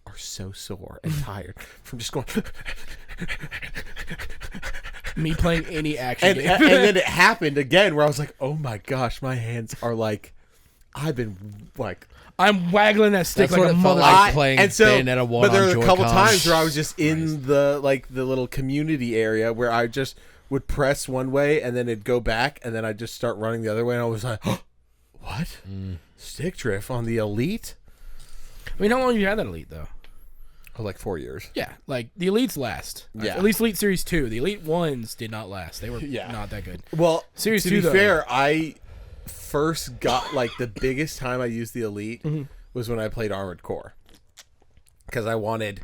are so sore and tired from just going. Me playing any action and, game. and then it happened again where I was like, oh my gosh, my hands are like, I've been like. I'm waggling that stick That's like what a it felt mother. like. playing and so, Bayonetta 1 but there on were a couple Joy-Con. times where I was just in the little community area where I just would press one way and then it'd go back and then I'd just start running the other way and I was like, what? Stick drift on the Elite? I mean, how long have you had that Elite though? Oh, like 4 years. Yeah, like the Elites last. Yeah. At least Elite Series 2. The Elite ones did not last. They were Yeah. not that good. Well, Series to 2 be though. fair, I first got like the biggest time I used the Elite Mm-hmm. was when I played Armored Core. Because I wanted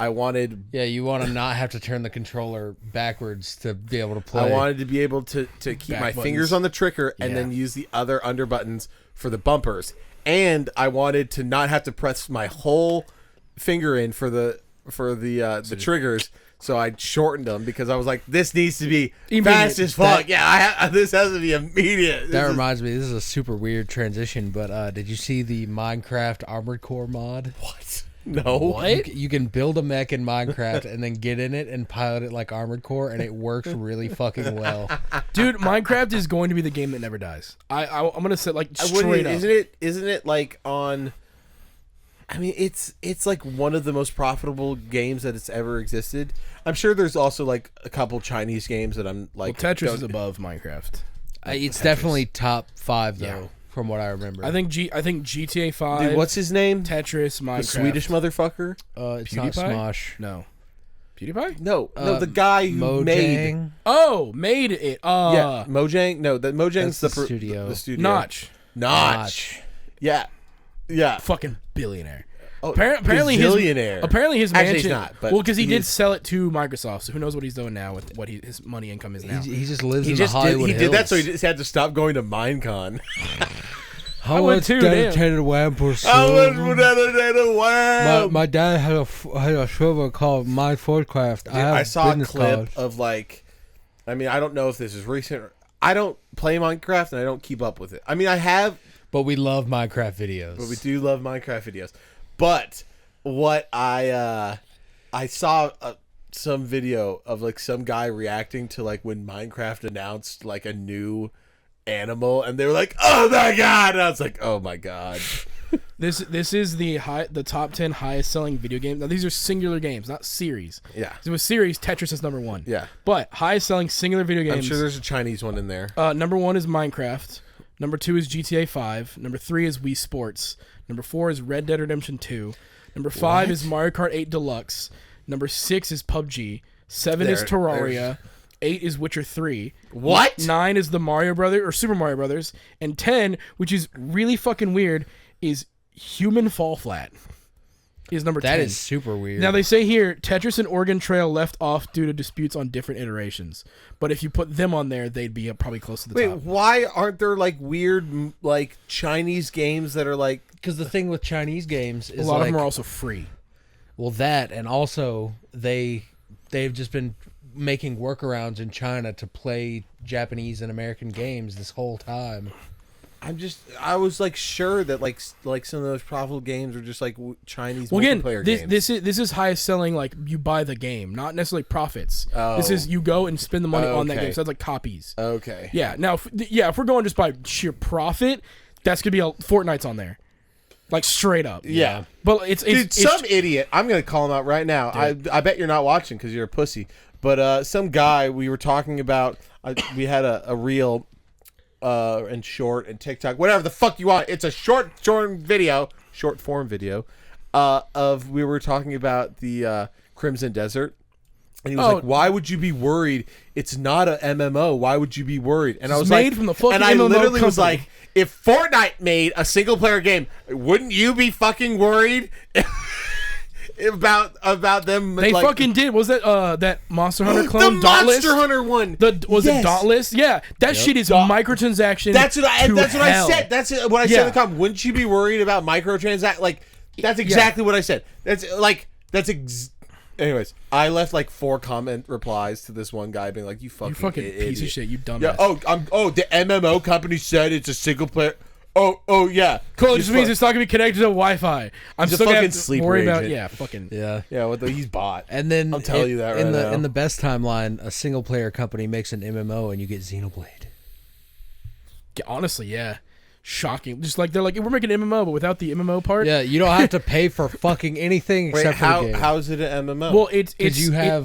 Yeah, you want to not have to turn the controller backwards to be able to play. I wanted to be able to keep Back my buttons. fingers on the trigger and Yeah. then use the other under buttons for the bumpers. And I wanted to not have to press my whole finger in for the triggers. So I shortened them because I was like, this needs to be Immediate. fast as fuck. This has to be immediate. This That is- reminds me, this is a super weird transition, but did you see the Minecraft Armored Core mod? what? No. You can build a mech in Minecraft and then get in it and pilot it like Armored Core, and it works really fucking well. Dude, Minecraft is going to be the game that never dies. I'm gonna say like I wouldn't- straight up. Isn't it like on? I mean, it's like one of the most profitable games that it's ever existed. I'm sure there's also like a couple Chinese games that I'm Well, like Tetris is above Minecraft. It's definitely top 5 though, Yeah. from what I remember. I think GTA 5. Dude, what's his name? Tetris? Minecraft. The Swedish motherfucker? it's not PewDiePie? Smosh. No. PewDiePie? No, the guy who made. Mojang. Oh, made it. Yeah, Mojang. No, the Mojang's That's the the studio. The studio. Notch. Notch. Yeah. Fucking billionaire. Oh, Apparently gazillionaire. his Actually, mansion. he's not, but well, because he he did is. sell it to Microsoft, so who knows what he's doing now with what his money income is now. He just lives He in just the did, Hollywood he did that, so he Hills. just had to stop going to Minecon. I would too, damn. wham for My dad had a server called MyForcraft. I saw a clip of like, I mean, I don't know if this is recent. I don't play Minecraft and I don't keep up with it. I mean, I have, but we love Minecraft videos. but we do love Minecraft videos. But what I saw some video of like some guy reacting to like when Minecraft announced like a new animal, and they were like, "Oh my god!" And I was like, "Oh my god." This is the top 10 highest selling video games. Now these are singular games, not series. Yeah. So with series, Tetris is number 1. Yeah. But highest selling singular video games. I'm sure there's a Chinese one in there. Number 1 is Minecraft. Number 2 is GTA 5. Number 3 is Wii Sports. Number 4 is Red Dead Redemption 2. Number 5 is Mario Kart 8 Deluxe. Number 6 is PUBG. 7 is Terraria. 8 is Witcher 3. What? 9 is the Mario Brothers or Super Mario Brothers, and 10, which is really fucking weird, is Human Fall Flat. Is number 10. That is super weird. Now they say here Tetris and Oregon Trail left off due to disputes on different iterations, but if you put them on there, they'd be probably close to the top. Wait, why aren't there like weird like Chinese games that are like? Because the thing with Chinese games is A lot like, of them are also free. well, that and also they've just been making workarounds in China to play Japanese and American games this whole time. I was like sure that like some of those profitable games are just like Chinese Well, again, multiplayer this games. this is highest selling. Like you buy the game, not necessarily profits. This is you go and spend the money on that Okay. game. So that's like copies. Okay. Yeah. Now, if we're going just by sheer profit, that's gonna be Fortnite's on there, like straight up. Yeah. But it's Dude, some idiot. I'm gonna call him out right now. I bet you're not watching because you're a pussy. But some guy we were talking about. We had a reel. And short and TikTok, whatever the fuck you want. It's a short form video. Of we were talking about the Crimson Desert, and he was like, "Why would you be worried? It's not a MMO. Why would you be worried?" And I was made like, from the fucking and I MMO literally was company. like, "If Fortnite made a single player game, wouldn't you be fucking worried?" About them. They like, fucking did. Was that that Monster Hunter clone? the Dauntless? Monster Hunter one. Was it Dauntless? Yeah, that shit is microtransaction. That's what I hell. said. That's what I said in the comment. Wouldn't you be worried about microtransact? Like that's exactly what I said. Anyways, I left like 4 comment replies to this one guy being like, "You fucking piece idiot. of shit. You dumbass." Yeah. The MMO company said it's a single player. Oh yeah. Cool. It just means it's not gonna be connected to Wi-Fi. I'm He's a still gonna fucking have to sleeper worry about. agent. Yeah, fucking. Yeah. he's bought. And then I'm telling you that right in now. in the best timeline, a single player company makes an MMO and you get Xenoblade. Yeah, honestly, yeah. Shocking. Just like they're like, we're making an MMO, but without the MMO part. Yeah, you don't have to pay for fucking anything Wait, except for the game. how is it an MMO? Well, it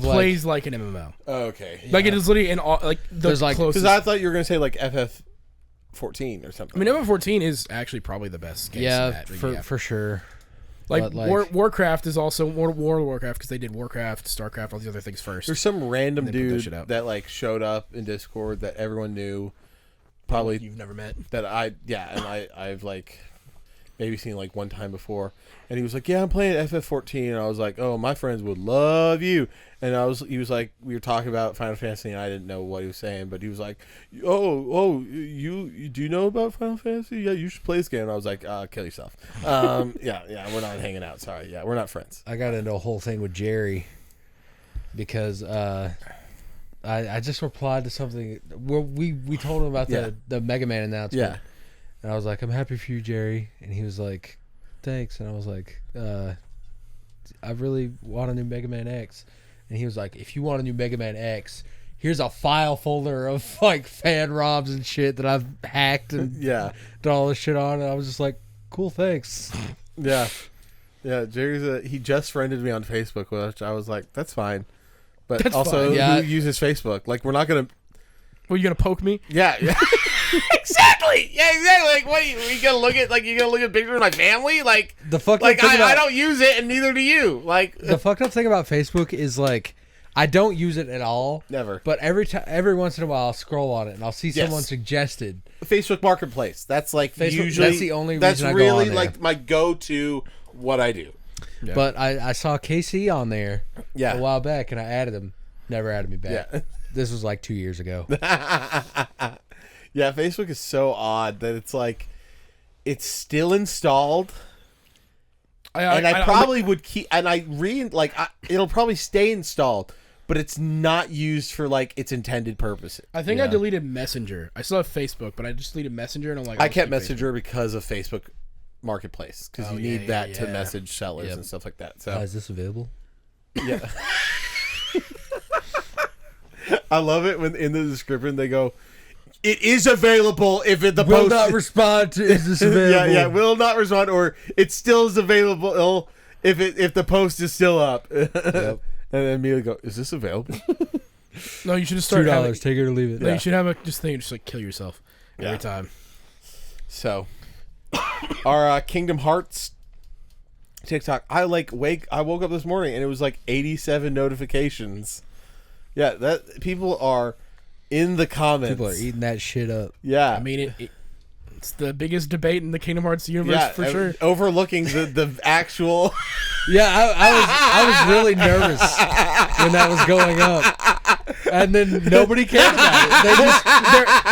plays like an MMO. Okay. Like it is literally in all like the There's, like- closest. Because I thought you were gonna say like FF14 or something. I mean, MMO14 is actually probably the best case. yeah, in that, but for sure. Like, but, like- Warcraft is also World of Warcraft because they did Warcraft, Starcraft, all these other things first. There's some random And they put that dude shit out. that like showed up in Discord that everyone knew, probably you've never met. that I've like maybe seen like one time before, and he was like, "Yeah, I'm playing FF14," and I was like, "Oh, my friends would love you," and he was like, we were talking about Final Fantasy, and I didn't know what he was saying, but he was like, "Oh, you do you know about Final Fantasy? Yeah, you should play this game." And I was like, "Kill yourself." Yeah, we're not hanging out. Sorry, yeah, we're not friends. I got into a whole thing with Jerry because I just replied to something where we told him about the Mega Man announcement. Yeah. And I was like, "I'm happy for you, Jerry." And he was like, "Thanks." And I was like, "I really want a new Mega Man X." And he was like, "If you want a new Mega Man X, here's a file folder of like fan ROMs and shit that I've hacked and Yeah. done all this shit on." And I was just like, "Cool, thanks." Yeah. Jerry's he just friended me on Facebook, which I was like, that's fine. But That's also, fine. Yeah. who uses Facebook? Like, we're not gonna. Well, you gonna poke me? Yeah. Exactly. Yeah, exactly. Like, what are you gonna look at? Like, you gonna look at pictures of my family? Like, The fucked like up thing I about don't use it, and neither do you. Like, the fucked up thing about Facebook is like I don't use it at all. Never. But every once in a while I'll scroll on it and I'll see Yes. someone suggested. Facebook Marketplace. That's like Facebook- usually that's the only That's reason I go really on there. like my go-to. What I do. Yeah. But I saw KC on there Yeah. a while back and I added him. Never added me back. Yeah. This was like 2 years ago. Yeah, Facebook is so odd that it's like it's still installed. I I probably would keep, and it'll probably stay installed, but it's not used for like its intended purposes. I think I deleted Messenger. I still have Facebook, but I just deleted Messenger, and I'm like, I kept Messenger because of Facebook Marketplace, because you need that to yeah. message sellers and stuff like that. So Is this available? yeah, I love it when in the description they go, "It is available if the Will post not respond to. Is this available? yeah, will not respond, or it still is available if the post is still up." Yep. And then immediately go, "Is this available?" No, you should just start having, $2. Take it or leave it. No, you should have a just thing, just like kill yourself every Yeah. time. So, our Kingdom Hearts TikTok. I woke up this morning and it was like 87 notifications. Yeah, that people are in the comments. People are eating that shit up. Yeah, I mean, it's the biggest debate in the Kingdom Hearts universe for sure. Overlooking the actual. Yeah, I was really nervous when that was going up, and then nobody cared about it. They just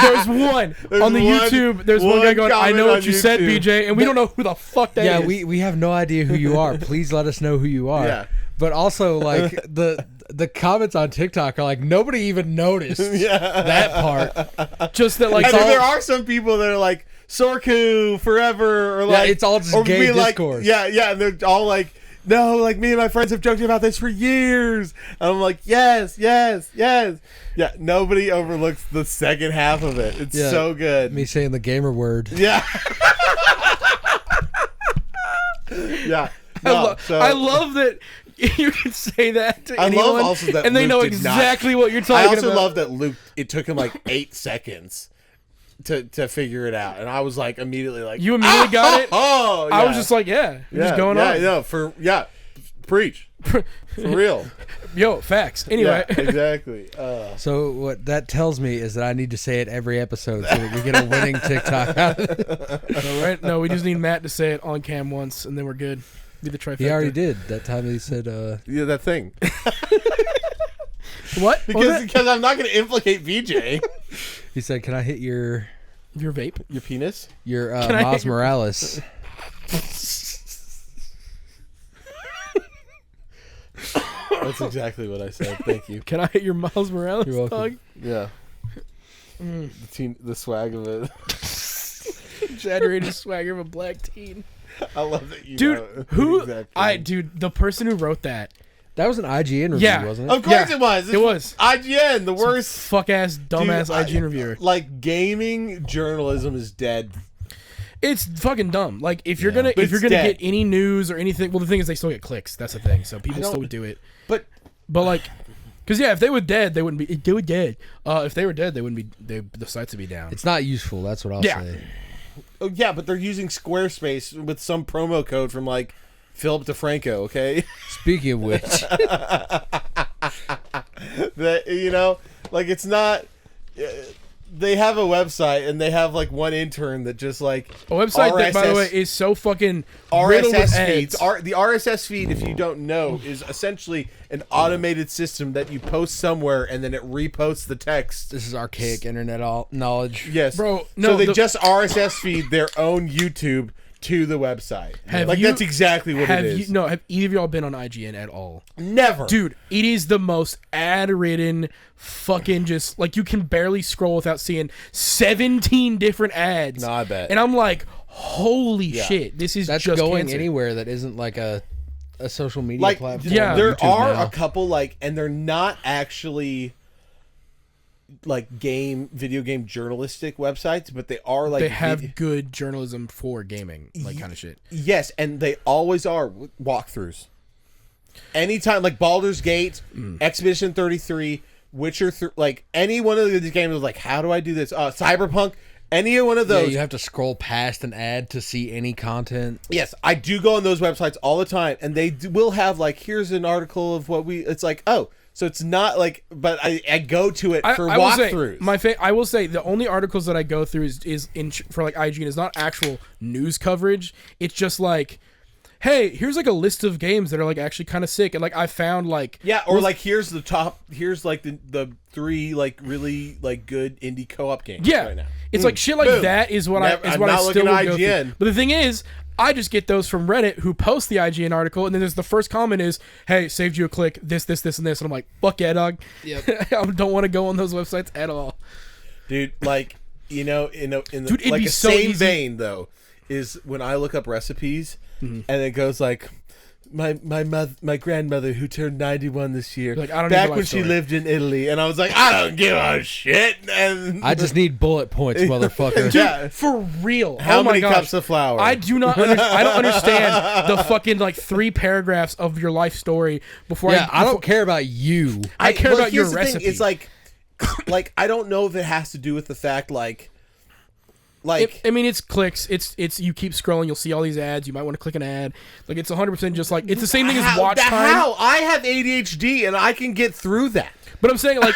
There's one on the YouTube. There's one guy going, "I know what you said, BJ," and we don't know who the fuck that is. we have no idea who you are. Please let us know who you are. Yeah. But also, like the comments on TikTok are like nobody even noticed that part. Just that, like, And then there are some people that are like Sorku forever, or like it's all just or gay be like, discourse. yeah, and they're all like, "No, like me and my friends have joked about this for years." And I'm like, yes. Yeah, nobody overlooks the second half of it. It's Yeah. so good. Me saying the gamer word. Yeah. Yeah. No, I love that you can say that to I anyone, love also that and they Luke know did not- exactly what you're I talking also about. love that Luke. It took him like 8 seconds to figure it out, and I was like immediately like, You immediately got it? Oh, yeah. I was just like, just going on. Yeah, preach for real. Yo, facts. Anyway, Yeah, exactly. So what that tells me is that I need to say it every episode so that we get a winning TikTok out of it. no, right? No, we just need Matt to say it on cam once, and then we're good. Be the trifecta. He already did. That time he said, Yeah, that thing. What? What was Because I'm not going to implicate VJ. he said, "Can I hit your it? Your vape? Your penis? Miles I hit your- Morales?" That's exactly what I said. Thank you. Can I hit your Miles Morales, You're welcome. dog? Yeah. The swag of it. Exaggerated swagger of a black teen. I love that you Dude, know who? the exact thing. Dude, the person who wrote that, That was an IGN review, Yeah. wasn't it? Of course Yeah, it was. it was. IGN, the worst. fuck ass, dumbass Dude, IGN reviewer. Like, gaming journalism is dead. It's fucking dumb. Like, if you're Yeah. gonna It's get dead. any news or anything, well, the thing is they still get clicks. That's the thing. So people I don't- still would do it. But But because if they were dead, they wouldn't be. They were dead. If they were dead, they wouldn't be. The sites would be down. It's not useful. That's what I'll Yeah. say. oh, yeah, but they're using Squarespace with some promo code from like Philip DeFranco. Okay, Speaking of which, that like it's not. They have a website and they have like one intern that just like A website that, by the RSS way, is so fucking riddled with RSS feeds. ads. The RSS feed, if you don't know, is essentially an automated system that you post somewhere and then it reposts the text. this is archaic internet knowledge. Yes, Bro, So no, they the- just RSS feed their own YouTube to the website. Have Like you- that's exactly what Have it is. have either of y'all been on IGN at all? Never, Dude, it is the most ad-ridden fucking just like you can barely scroll without seeing 17 different ads. No, I bet. And I'm like, holy Yeah. shit, this is That's just going cancer. anywhere that isn't like a social media Like platform. Yeah. there YouTube are now. a couple like, and they're not actually like video game journalistic websites, but they are like They have good journalism for gaming, like kind of shit. Yes, and they always are walkthroughs. Anytime, like Baldur's Gate, Expedition 33, Witcher, like any one of these games was like, how do I do this? Cyberpunk, any one of Yeah, those. you have to scroll past an ad to see any content. Yes, I do go on those websites all the time, and they will have like, here's an article of what we. It's like, oh, so it's not like, but I go to it for I will say, walkthroughs. I will say the only articles that I go through is for like IGN is not actual news coverage. It's just like, hey, here's like a list of games that are like actually kind of sick, and like I found like Yeah, or like here's like the 3 like really like good indie co-op games yeah, right now. it's like shit like Boom. that is what Never- I is I'm what I not still looking would at go through. IGN. But the thing is, I just get those from Reddit who post the IGN article, and then there's the first comment is, "Hey, saved you a click. This, and this," and I'm like, "Fuck yeah, dog." Yep. I don't want to go on those websites at all. Dude, like, you know, in the Dude, it'd like be a so same easy. vein though, is when I look up recipes and it goes like my grandmother who turned 91 this year, Like, I don't back need a when life she story. lived in Italy, and I was like, I don't give a shit. And I just need bullet points, motherfucker. Dude, Yeah. for real. How oh my many gosh. cups of flour? I do not. I don't understand the fucking like 3 paragraphs of your life story before. Yeah, I don't care about you. I care well, about your here's the thing, recipe. It's like I don't know if it has to do with the fact like I mean, it's clicks. It's you keep scrolling, you'll see all these ads. You might want to click an ad. Like it's 100% just like it's the same thing as watch time. How I have ADHD and I can get through that. But I'm saying like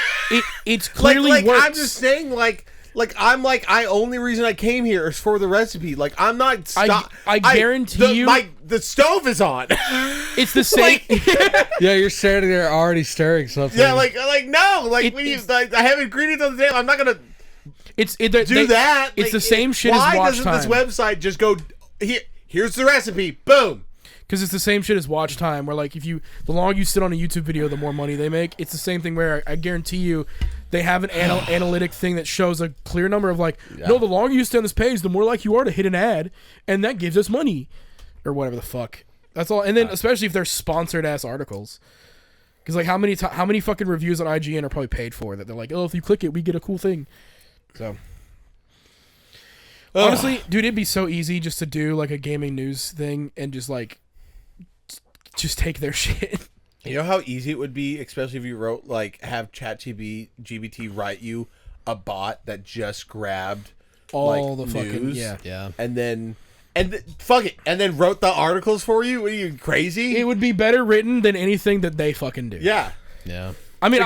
it's clearly like works. I'm just saying like I only reason I came here is for the recipe. Like I'm not. I guarantee you- the stove is on. It's the same. Yeah, you're standing there already stirring something. Yeah, like no, like It- when you it's- like, I have ingredients on the table. I'm not gonna do that. It's Like, the same shit as why watch doesn't time. this website just go here's the recipe, boom? Because it's the same shit as watch time, where like the longer you sit on a YouTube video, the more money they make. It's the same thing where I guarantee you, they have an analytic thing that shows a clear number of like, no, the longer you stay on this page, the more like you are to hit an ad, and that gives us money, or whatever the fuck. That's all. And then especially if they're sponsored ass articles, because like how many fucking reviews on IGN are probably paid for that they're like, oh, if you click it, we get a cool thing. So. Honestly, dude, it'd be so easy just to do like a gaming news thing and just like just take their shit. You know how easy it would be, especially if you wrote like have ChatGPT write you a bot that just grabbed All like, the fucking news, yeah. and then fuck it, and then wrote the articles for you. Are you crazy? It would be better written than anything that they fucking do. Yeah. Yeah. I mean,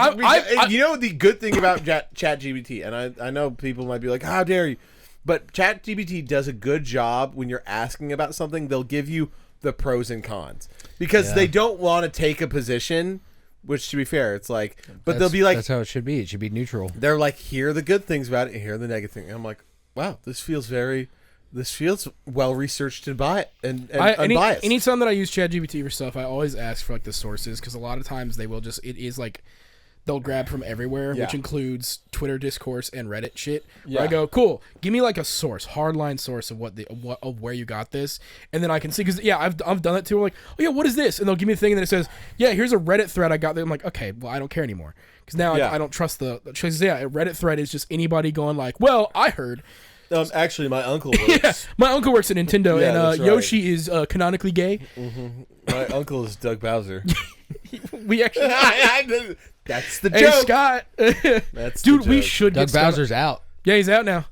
You know the good thing about ChatGPT, and I know people might be like, "How dare you?" But ChatGPT does a good job when you're asking about something. They'll give you the pros and cons because they don't want to take a position. Which, to be fair, it's like, but they'll be like, that's how it should be. It should be neutral. they're like, here are the good things about it, and here are the negative things. And I'm like, wow, this feels well researched and unbiased. Anytime that I use ChatGPT for stuff, I always ask for like the sources because a lot of times they will just they'll grab from everywhere, Yeah. which includes Twitter discourse and Reddit shit. Where Yeah. I go, cool, give me like a source, hardline source of of where you got this, and then I can see because I've done it too. I'm like, oh yeah, what is this? And they'll give me a thing and then it says, yeah, here's a Reddit thread I got there. I'm like, okay, well I don't care anymore because now Yeah. I don't trust the choices. Yeah, a Reddit thread is just anybody going like, well, I heard. Actually, my uncle works. Yeah, my uncle works at Nintendo, Yeah, and that's right. Yoshi is canonically gay. My uncle is Doug Bowser. We actually, That's the hey joke. Scott, That's dude, the we joke. should Doug get Scott- Bowser's out Yeah, he's out now.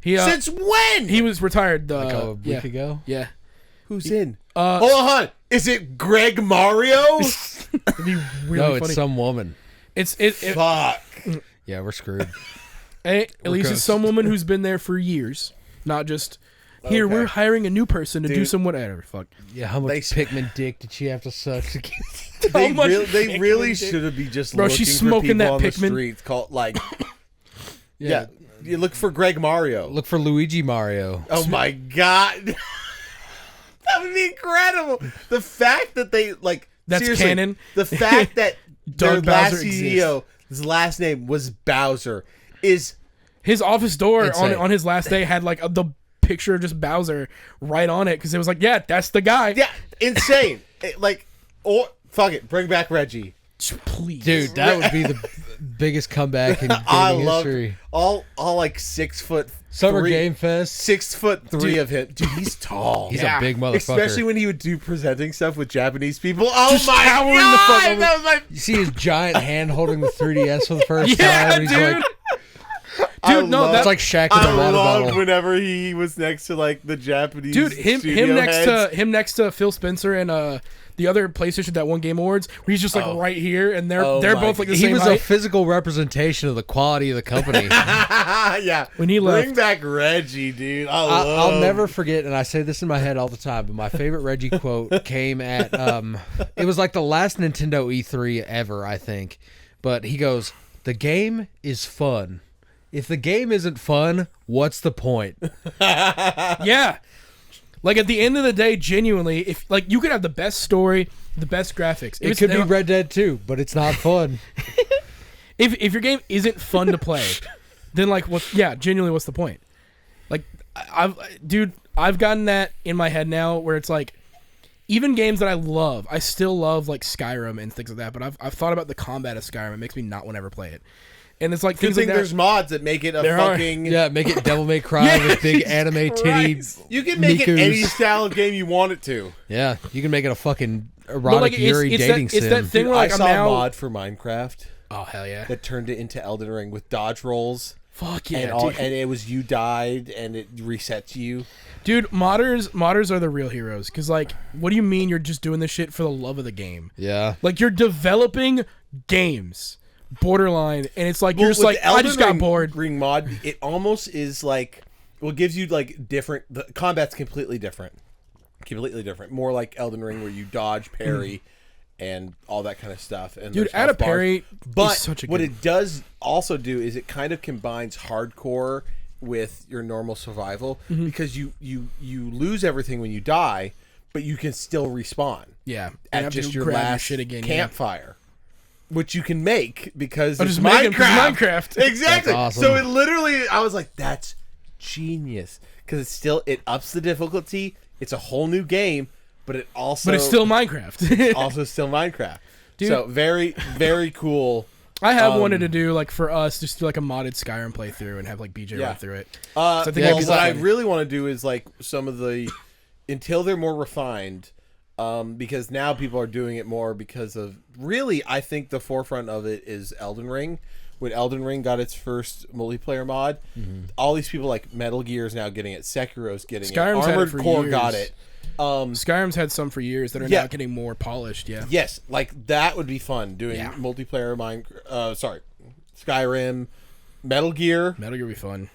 He Since when? he was retired. like a week yeah, ago. yeah. Who's in? Uh, Hold on. Is it Greg Mario? It'd be really No, funny. it's some woman. It Fuck. Yeah, we're screwed. at least goes- it's some woman who's been there for years, not just here. Okay. We're hiring a new person to do Dude. some whatever. Fuck. Yeah, how much They- Pikmin dick did she have to suck to get? They, much they really Pikmin did- should be just Bro, looking she's for smoking people that on the Pikmin. streets called like yeah. You look for Greg Mario. Look for Luigi Mario. Oh my god. That would be incredible. The fact that they like That's seriously, canon. The fact that their Doug last Bowser CEO, his last name was Bowser, is His office door Insane. on his last day had like the picture of just Bowser right on it because it was like, yeah, that's the guy. yeah insane. Like or fuck it, bring back Reggie. Please, Dude, that would be the biggest comeback in I gaming love history. all like 6 foot Summer 3 Game Fest. 6'3" of him. Dude, he's tall. He's a big motherfucker. Especially when he would do presenting stuff with Japanese people. Oh Just my towering god! the fuck over. That was my You see his giant hand holding the 3DS for the first Yeah, time. And he's dude. like, I Dude, no, love- that's it's like Shaq with I a water loved bottle. whenever he was next to like the Japanese dude, him studio next heads. to Phil Spencer and the other PlayStation that won Game Awards, where he's just like right here, and they're Oh my both like the He same was a height. physical representation of the quality of the company. Yeah. When he Bring left. back Reggie, dude. I'll never forget, and I say this in my head all the time, but my favorite Reggie quote came at, it was like the last Nintendo E3 ever, I think. But he goes, "The game is fun. If the game isn't fun, what's the point?" Yeah. Like at the end of the day, genuinely, if like you could have the best story, the best graphics. It could be Red Dead 2, but it's not fun. If your game isn't fun to play, then like what? Yeah, genuinely, what's the point? Like, I've gotten that in my head now, where it's like, even games that I still love like Skyrim and things like that. But I've thought about the combat of Skyrim. It makes me not want to ever play it. And it's like Good things thing like that. there's mods that make it a There are. fucking. Yeah, make it Devil May Cry with big anime titty. Christ. You can make it Mikus. any style of game you want it to. Yeah, you can make it a fucking But erotic like Yuri dating it's sim. that thing where like I I'm saw now. a mod for Minecraft Oh hell yeah! that turned it into Elden Ring with dodge rolls. Fuck yeah, and dude. and it was you died and it resets you. Dude, modders are the real heroes. Cause like, what do you mean you're just doing this shit for the love of the game? Yeah. Like you're developing games, borderline, and it's like you're just with like, the I Elden just got Ring- bored. Ring mod, it almost is like, well, it gives you like different. The combat's completely different, More like Elden Ring, where you dodge, parry, and all that kind of stuff. And Dude, there's add a health bars. parry But is such a what good. it does also do is it kind of combines hardcore with your normal survival Mm-hmm. because you lose everything when you die, but you can still respawn Yeah, and at have to just your grab last shit again. campfire, which you can make because Oh, it's just make 'em 'cause Minecraft. Minecraft. Exactly. That's awesome. So it literally, I was like, that's genius because it ups the difficulty. It's a whole new game, but it also But it's still Minecraft. also still Minecraft. Dude. So very very cool. I have wanted to do like for us, just do like a modded Skyrim playthrough and have like BJ Yeah. run through it. I think well, that'd be what I fun. really want to do is like some of the until they're more refined, because now people are doing it more because of really. I think the forefront of it is Elden Ring. When Elden Ring got its first multiplayer mod, all these people like Metal Gear is now getting it. Sekiro's getting Skyrim's it. had it Armored for Core years. got it. Skyrim's had some for years that are Yeah. now getting more polished. Yeah. Yes, like that would be fun doing Yeah. multiplayer. Skyrim, Metal Gear. Metal Gear would be fun.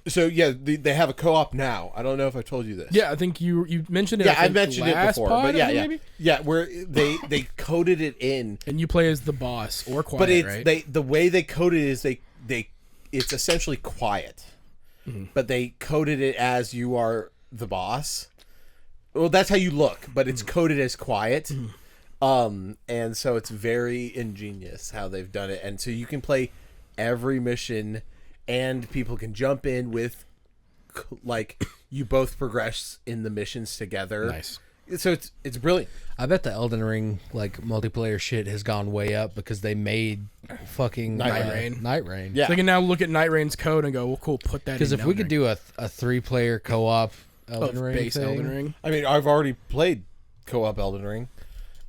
So yeah, they have a co-op now. I don't know if I told you this. Yeah, I think you mentioned it. Yeah, I I think, mentioned it last before, pod, but I yeah, think, yeah, maybe? yeah. Where they coded it in, And you play as the boss or quiet, but it's right? the way they coded it is it's essentially quiet, Mm-hmm. but they coded it as you are the boss. Well, that's how you look, but it's Mm-hmm. coded as quiet. And so it's very ingenious how they've done it, and so you can play every mission, and people can jump in with like you both progress in the missions together. Nice. So it's brilliant. I bet the Elden Ring like multiplayer shit has gone way up because they made fucking Night Rain. Night Rain. Yeah. So they can now look at Night Rain's code and go, "Well, cool, put that." Because in if we could Elden Ring." do a 3-player co-op Elden of Ring base thing, Elden Ring I mean, I've already played co-op Elden Ring.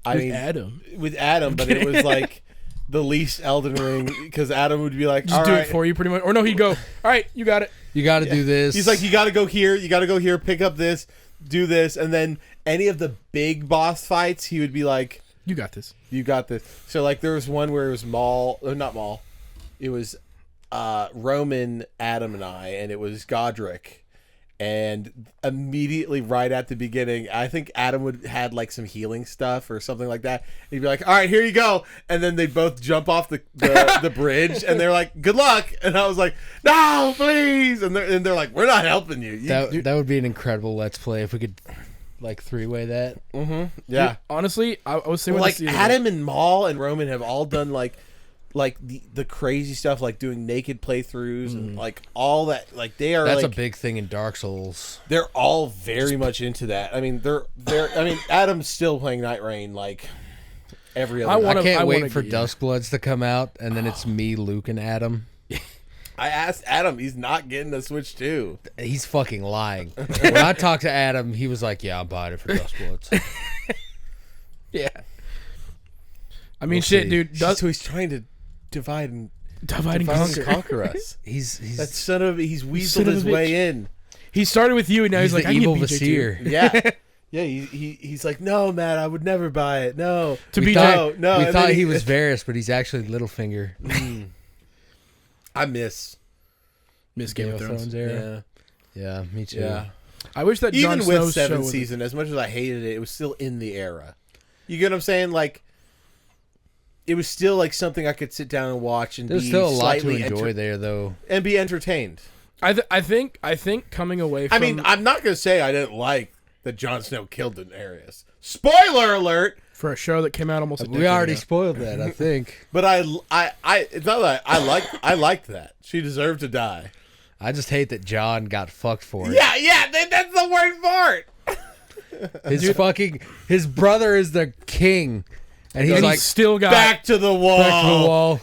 I with mean, Adam, with Adam, but it was like the least Elden Ring because Adam would be like, just "All do right." it for you, pretty much. Or no, he'd go, "All right, you got it." you got to do this. He's like, "You got to go here. You got to go here. Pick up this. Do this." And then any of the big boss fights, he would be like, You got this. "You got this." So like, there was one where it was not Maul. It was Roman, Adam, and I, and it was Godric. And immediately, right at the beginning, I think Adam would had like some healing stuff or something like that. He'd be like, "All right, here you go," and then they both jump off the bridge, and they're like, "Good luck." And I was like, "No, please!" And they're like, "We're not helping you." that would be an incredible Let's Play if we could like 3-way that. Yeah, Dude, honestly, I was saying like Adam and Maul and Roman have all done like the crazy stuff, like doing naked playthroughs and like all that. Like they are That's like a big thing in Dark Souls. they're all very much into that. I mean, they're. I mean, Adam's still playing Night Rain like every other. I night. wanna- I can't wanna wait for get- Duskbloods to come out, and then it's me, Luke, and Adam. I asked Adam, he's not getting the Switch 2. He's fucking lying. When I talked to Adam, he was like, "Yeah, I'm buying it for Duskbloods." Yeah. I mean, We'll shit, see. dude. So he's trying to divide and Divide and conquer. conquer. us. He's That son of he's Son weaseled of a his bitch. way in. He started with you, and now he's, he's like, the I can evil get BJ too. Vizier. Yeah. Yeah, he's like, no, Matt, I would never buy it. No. To We be thought, no, we and thought then he was Varys, but he's actually Littlefinger. I miss. Miss Game of Thrones. era. Yeah. Yeah, me too. Yeah. I wish that Jon Even Snow's with show seventh was- season, as much as I hated it, it was still in the era. You get what I'm saying? Like, it was still like something I could sit down and watch and There's be still a lot to slightly enjoy there, though. and be entertained. I think coming away from I mean, I'm not gonna say I didn't like that Jon Snow killed Daenerys. Spoiler alert! for a show that came out almost a decade We already ago. spoiled that, I think. But it's not that I liked that. She deserved to die. I just hate that John got fucked for it. Yeah, that's the worst part. His brother is the king, and he's and like he's still got Back to the wall. back to the wall.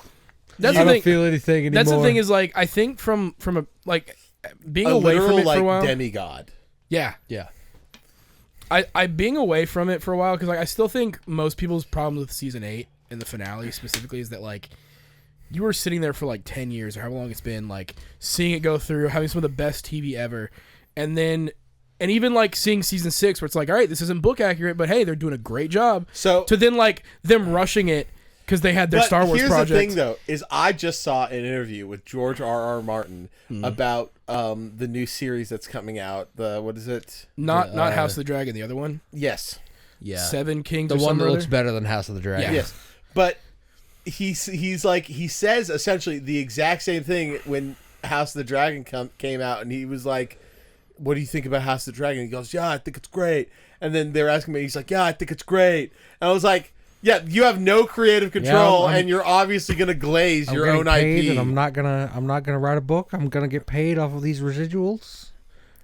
That's I the don't thing. feel anything anymore. That's the thing is like I think from a like being A away from literal it for a while. demigod. Yeah, yeah. I being away from it for a while because like I still think most people's problem with season 8 and the finale specifically is that like you were sitting there for like 10 years or however long it's been, like seeing it go through, having some of the best TV ever, and even like seeing season 6 where it's like, all right, this isn't book accurate, but hey, they're doing a great job. So To then like them rushing it because they had their but Star Wars here's project. the thing, though, is I just saw an interview with George R.R. Martin about the new series that's coming out. The what is it? Not House of the Dragon, the other one. Yes, Yeah. Seven Kings. The or one something that or looks other? better than House of the Dragon. Yeah. yes, but he's like he says essentially the exact same thing when House of the Dragon came out, and he was like, "What do you think about House of the Dragon?" He goes, "Yeah, I think it's great." And then they're asking me, he's like, "Yeah, I think it's great." And I was like, "Yeah, you have no creative control, I'm- and you're obviously gonna glaze your own IP." and I'm not gonna write a book. I'm gonna get paid off of these residuals.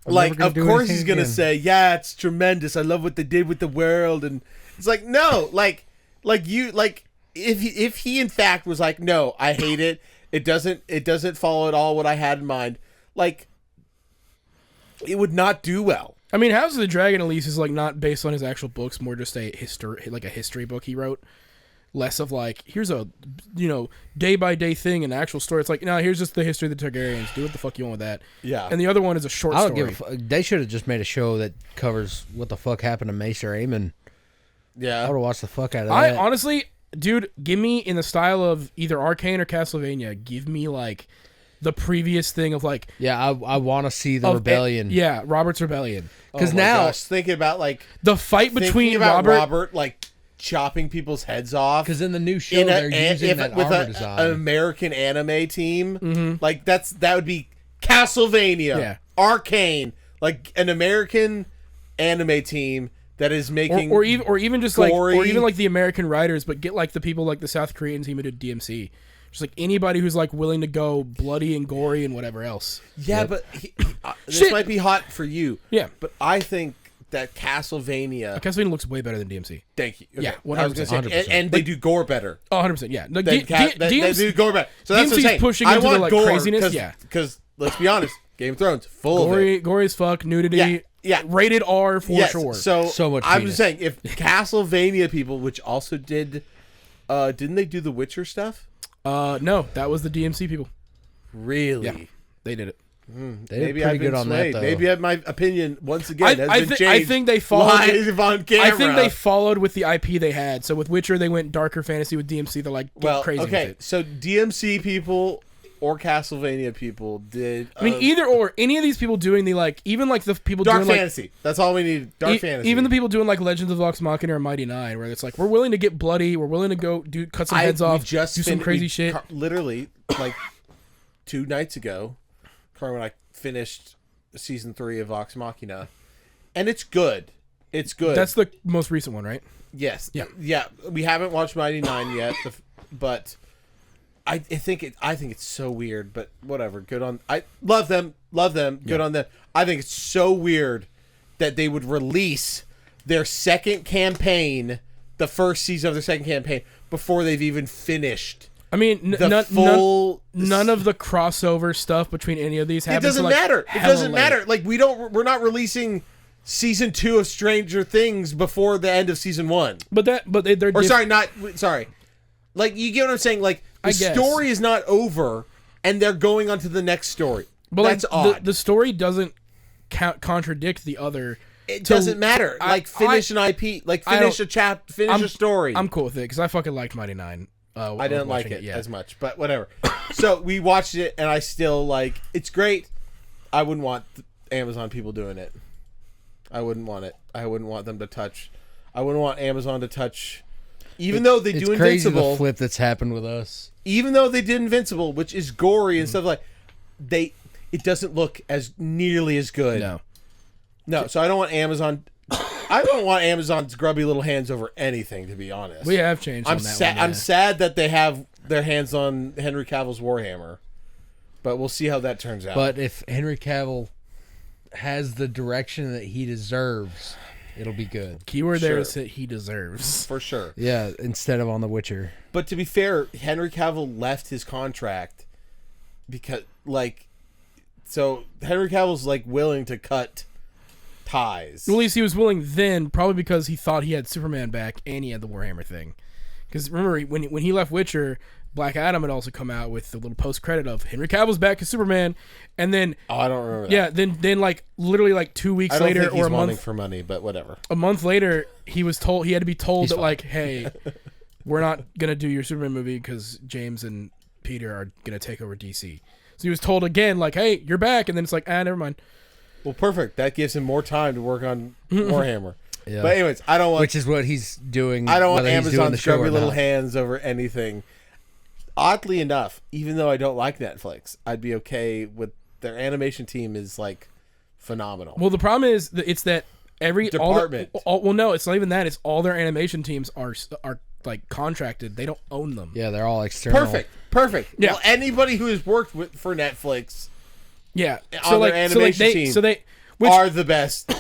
I'm Like, never gonna of do course anything he's gonna again. say, "Yeah, it's tremendous. I love what they did with the world." And it's like, no, like if he in fact was like, "No, I hate it. It doesn't follow at all what I had in mind." Like, it would not do well. I mean, House of the Dragon at least is like not based on his actual books, more just a history book he wrote. Less of like, here's a day by day thing, an actual story. It's like, no, here's just the history of the Targaryens. Do what the fuck you want with that. Yeah. And the other one is a short I don't story. give a fuck. They should have just made a show that covers what the fuck happened to Maester Aemon. I Yeah. would have watched the fuck out of I that. honestly, dude, give me in the style of either Arcane or Castlevania. Give me like the previous thing of like Yeah, I want to see the of rebellion. Yeah, Robert's rebellion. because Oh my now, gosh, thinking about like The fight between thinking about Robert. Robert like chopping people's heads off. because in the new show In they're using that with armor an design. American anime team, like that would be Castlevania, Yeah. Arcane, like an American anime team that is making or even just like or gory- even like the American writers, but get like the people like the South Korean team who did DMC. Just like anybody who's like willing to go bloody and gory and whatever else. yeah, but this Shit. might be hot for you, Yeah. but I think that Castlevania. Castlevania looks way better than DMC. Thank you. Yeah, I was gonna say, 100%. and they do gore better. Oh, 100%. Yeah. No, They do gore better. So that's what I'm DMC's saying. pushing I into the, want like, gore craziness, yeah. Because let's be honest, Game of Thrones full of it. gory as fuck, nudity. Yeah, yeah. Rated R for Yes, sure. So much I'm penis. just saying, if Castlevania people, which also did, didn't they do the Witcher stuff? No, that was the DMC people. Really? Yeah. They did it. they did Maybe pretty I've been good on swayed. that though. Maybe my opinion once again has I been thi- changed. I think they followed live on camera. I think they followed with the IP they had. So with Witcher, they went darker fantasy. With DMC, they're like get well, crazy okay. with it. So DMC people or Castlevania people did. I mean, either or. Any of these people doing the like, even like the people Dark doing like fantasy. That's all we need. Dark fantasy. even the people doing like Legends of Vox Machina or Mighty Nine, where it's like we're willing to get bloody, we're willing to go cut some heads off, do some crazy shit. Literally, like 2 nights ago, Carmen and I finished season 3 of Vox Machina, and it's good. It's good. That's the most recent one, right? yes. Yeah. Yeah. We haven't watched Mighty Nine yet, but I think it's so weird. But whatever. Good on. I love them. Love them. Good on them. I think it's so weird that they would release their second campaign, the first season of their second campaign, before they've even finished I mean, the full. none of the crossover stuff between any of these It happens. doesn't till, like, matter. It hella doesn't late. matter. Like we're not releasing season 2 of Stranger Things before the end of season 1. But they're Or sorry. Like you get what I'm saying? Like the I guess. story is not over, and they're going on to the next story. But That's like, odd. The story doesn't contradict the other. it doesn't matter. Like finish an IP, like finish a story. I'm cool with it because I fucking liked Mighty Nine. I didn't like it as much, but whatever. So we watched it, and I still like. It's great. I wouldn't want Amazon people doing it. I wouldn't want it. I wouldn't want them to touch. I wouldn't want Amazon to touch. Even though they do crazy Invincible, the flip that's happened with us. even though they did Invincible, which is gory and stuff like, it doesn't look as nearly as good. No. So I don't want Amazon. I don't want Amazon's grubby little hands over anything, to be honest. We have changed. I'm on that sad. one, I'm sad that they have their hands on Henry Cavill's Warhammer, but we'll see how that turns out. But if Henry Cavill has the direction that he deserves, it'll be good. Keyword there Sure. is that he deserves. for sure. Yeah, instead of on The Witcher. But to be fair, Henry Cavill left his contract because, like, so Henry Cavill's like willing to cut ties. Well, at least he was willing then, probably because he thought he had Superman back and he had the Warhammer thing. Because remember, when he left Witcher, Black Adam had also come out with the little post credit of Henry Cavill's back as Superman, and then Oh, I don't remember. yeah, then like literally like 2 weeks I don't later think he's or a wanting month for money, but whatever. he was told he had to be told He's that fine. like, hey, we're not gonna do your Superman movie because James and Peter are gonna take over DC. So he was told again like, hey, you're back, and then it's like, never mind. Well, perfect. That gives him more time to work on Warhammer. Yeah. But anyways, I don't want. Which is what he's doing. I don't want whether he's doing the Amazon's show or grubby little not. hands over anything. Oddly enough, even though I don't like Netflix, I'd be okay with their animation team is like phenomenal. Well, the problem is that it's that every Department. well, no, it's not even that. It's all their animation teams are like contracted. They don't own them. Yeah, they're all external. Perfect. Yeah. Well, anybody who has worked for Netflix Yeah. on their animation team which are the best.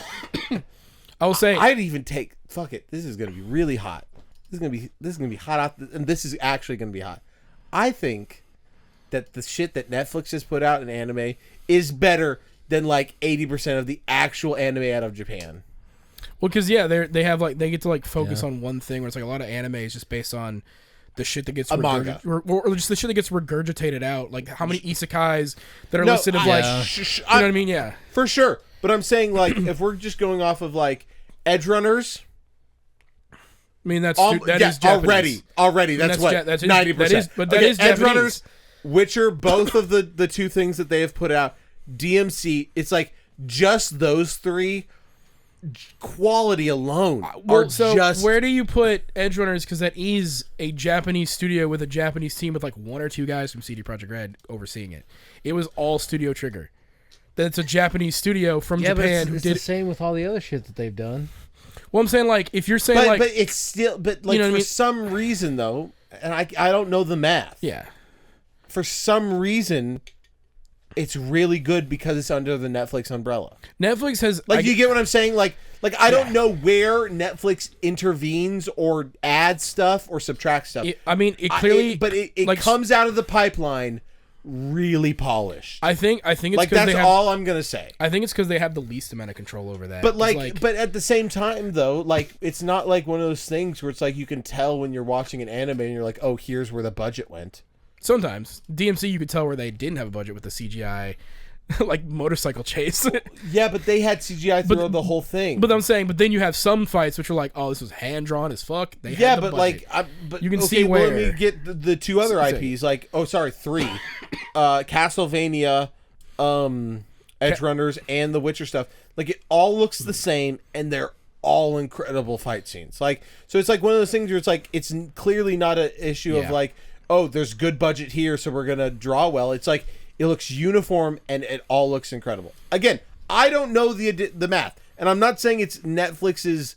I will say, I'd even take. Fuck it. This is gonna be really hot. This is gonna be hot out, and this is actually gonna be hot. I think that the shit that Netflix has put out in anime is better than like 80% of the actual anime out of Japan. well, because yeah, they have like they get to like focus on one thing. Where it's like a lot of anime is just based on the shit that gets manga. or just the shit that gets regurgitated out. Like how many isekais that are No, listed of like, you know what I mean? Yeah. For sure. But I'm saying like if we're just going off of like Edge Runners. I mean that is Japanese. already. That's that's what Ja- that's 90%. that is- but that is Edge Japanese. Runners, Witcher, both of the two things that they have put out. DMC, it's like just those three. Quality alone Well, are so just where do you put Edge Runners? Because that is a Japanese studio with a Japanese team with like 1 or 2 guys from CD Projekt Red overseeing it. It was all Studio Trigger. That's a Japanese studio from Yeah, but Japan it's who the did. same with all the other shit that they've done. Well, I'm saying like if you're saying but like it's still but like You know what for I mean? some reason though, and I don't know the math. yeah. For some reason, it's really good because it's under the Netflix umbrella. Netflix has Like you get what I'm saying? Like I don't know where Netflix intervenes or adds stuff or subtracts stuff. I mean, it clearly, but it like, comes out of the pipeline really polished. I think it's like because that's they have. all I'm gonna say. I think it's because they have the least amount of control over that. But It's but at the same time though, like it's not like one of those things where it's like you can tell when you're watching an anime and you're like, oh, here's where the budget went. sometimes DMC you could tell where they didn't have a budget with the CGI, like motorcycle chase. Yeah, but they had CGI through the whole thing. But I'm saying, but then you have some fights which are like, oh, this was hand drawn as fuck. They yeah, had the but budget. like, but You can okay, see well, where- let me get the two other Say. IPs. Like, oh, sorry, 3, Castlevania, Edge Runners, and the Witcher stuff. Like, it all looks the same, and they're all incredible fight scenes. Like, so it's like one of those things where it's like it's clearly not an issue of Yeah. like, oh, there's good budget here, so we're gonna draw well. It's like it looks uniform and it all looks incredible. Again, I don't know the math, and I'm not saying it's Netflix's.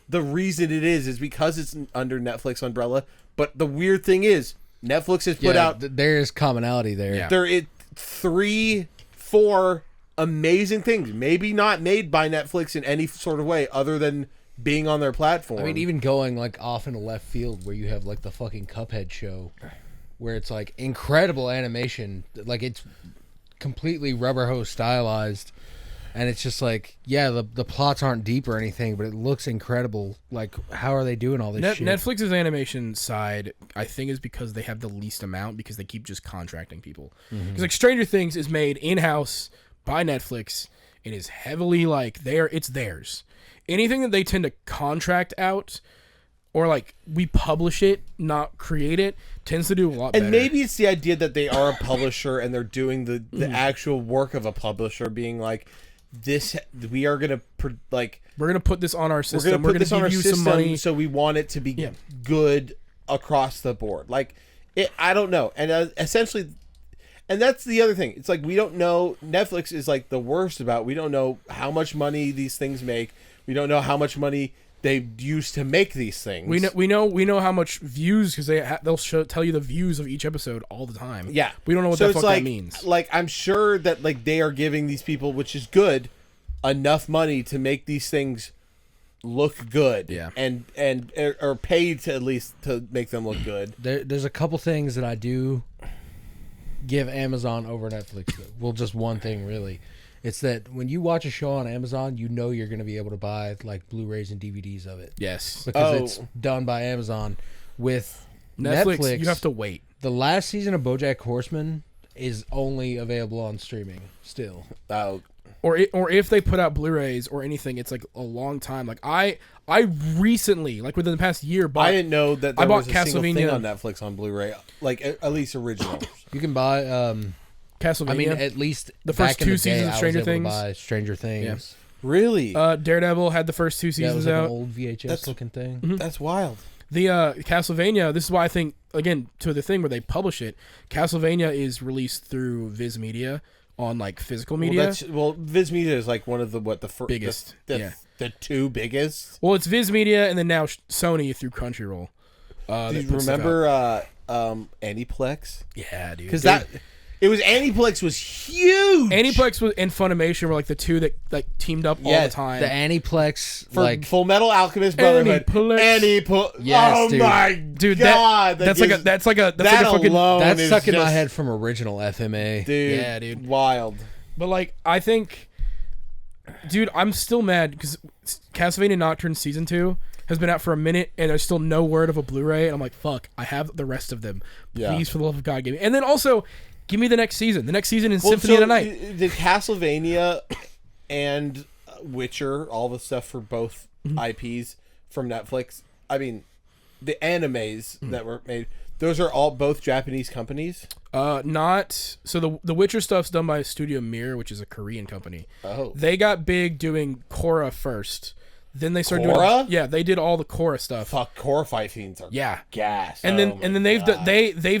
The reason it is because it's under Netflix umbrella. But the weird thing is, Netflix has put out There's commonality there. Yeah. there 3, 4 amazing things. Maybe not made by Netflix in any sort of way other than being on their platform. I mean, even going like off into left field where you have like the fucking Cuphead show, where it's like incredible animation, like it's completely rubber hose stylized, and it's just like, yeah, the plots aren't deep or anything, but it looks incredible. Like, how are they doing all this shit? Netflix's animation side, I think, is because they have the least amount because they keep just contracting people. Because like Stranger Things is made in house by Netflix, It is heavily like it's theirs. Anything that they tend to contract out or like we publish it, not create it, tends to do a lot better. And maybe it's the idea that they are a publisher and they're doing the actual work of a publisher, being like, this, we are going to, like... We're going to put this on our system. We're going to give you some money. So we want it to be good across the board. Like, I don't know. And essentially... And that's the other thing. It's like, we don't know... Netflix is like the worst about... We don't know how much money these things make. We don't know how much money they use to make these things. We know how much views because they'll tell you the views of each episode all the time. Yeah, we don't know what that means. Like, I'm sure that like they are giving these people, which is good, enough money to make these things look good. Yeah, and or paid to at least to make them look good. There's a couple things that I do give Amazon over Netflix. Well, just one thing really. It's that when you watch a show on Amazon, you know you're going to be able to buy like Blu-rays and DVDs of it. Yes. Because it's done by Amazon. With Netflix, you have to wait. The last season of BoJack Horseman is only available on streaming still. Or if they put out Blu-rays or anything, it's like a long time. Like I recently, like within the past year, I didn't know that there was a single thing Castlevania on Netflix on Blu-ray, like at least original. You can buy Castlevania. I mean, at least the first two seasons of Stranger Things. Buy Stranger Things. Yeah. Really? Daredevil had the first two seasons like out. An old VHS looking thing. Mm-hmm. That's wild. The Castlevania. This is why I think again to the thing where they publish it. Castlevania is released through Viz Media on like physical media. Well, Viz Media is like one of the biggest, the two biggest. Well, it's Viz Media and then now Sony through Crunchyroll. Do you remember Aniplex? Yeah, dude. Because it was Aniplex was huge. Aniplex and Funimation were like the two that like teamed up all the time. The Aniplex for like Full Metal Alchemist Brotherhood. Aniplex. Yes, oh dude. my dude, god, that's like a fucking alone that's is stuck in my just- head from original FMA. dude. Yeah, dude. Wild. But like I think, dude, I'm still mad because Castlevania Nocturne Season 2 has been out for a minute and there's still no word of a Blu-ray, and I'm like, fuck, I have the rest of them. Please, for the love of God, give me. And then also, give me the next season. The next season is Symphony of the Night. Did Castlevania and Witcher, all the stuff for both IPs from Netflix, I mean, the animes that were made, those are all both Japanese companies? Not so the Witcher stuff's done by Studio Mir, which is a Korean company. Oh. They got big doing Korra first. Then they started Korra? doing they did all the Korra stuff. Fuck, core fight scenes are gas. And then they've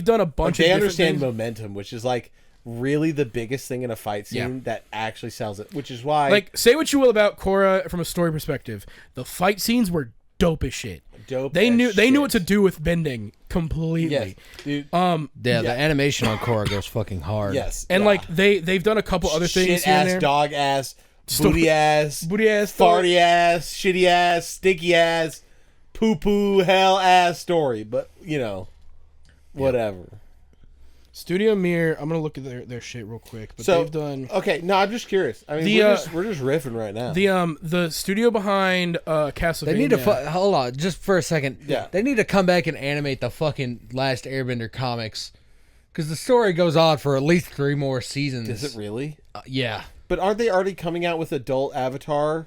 done a bunch of they different understand things. momentum, which is like really the biggest thing in a fight scene that actually sells it, which is why Like, say what you will about Korra from a story perspective, the fight scenes were dope as shit. They knew what to do with bending completely. Yes, dude. The animation on Korra goes fucking hard. Yes, And like they've done a couple other things shit here and ass, there. dog ass, booty ass, story. farty ass, shitty ass, stinky ass, poo poo hell ass story. But you know, whatever. Studio Mir, I'm gonna look at their shit real quick. But So they've done okay. No, I'm just curious. I mean, we're just riffing right now. the studio behind Castlevania. They need to hold on just for a second. Yeah. They need to come back and animate the fucking Last Airbender comics, because the story goes on for at least 3 more seasons. Is it really? Yeah. But aren't they already coming out with adult Avatar?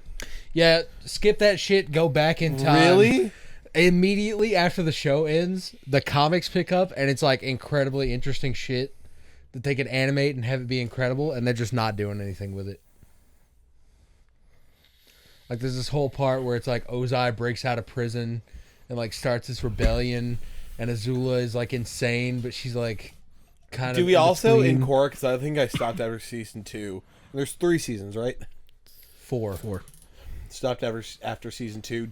Yeah. Skip that shit. Go back in time. Really? Immediately after the show ends, the comics pick up, and it's like incredibly interesting shit that they could animate and have it be incredible, and they're just not doing anything with it. Like, there's this whole part where it's like Ozai breaks out of prison and like starts this rebellion, and Azula is like insane, but she's like kind of. Do we also in between. Korra? Because I think I stopped after season 2. There's 3 seasons, right? 4. Stopped after season 2.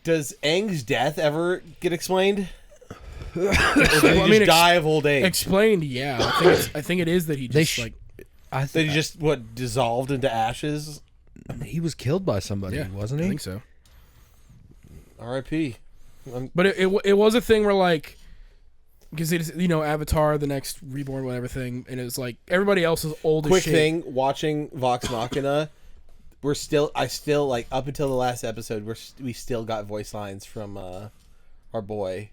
Does Aang's death ever get explained? Or did he just die of old age? Explained, yeah. I think it is that he just I That he just dissolved into ashes? he was killed by somebody, wasn't he? I think so. R.I.P. But it was a thing where like, because it's Avatar, the next Reborn, whatever thing, and it was like everybody else is old Quick as shit. thing, watching Vox Machina, I still like up until the last episode, we still got voice lines from our boy.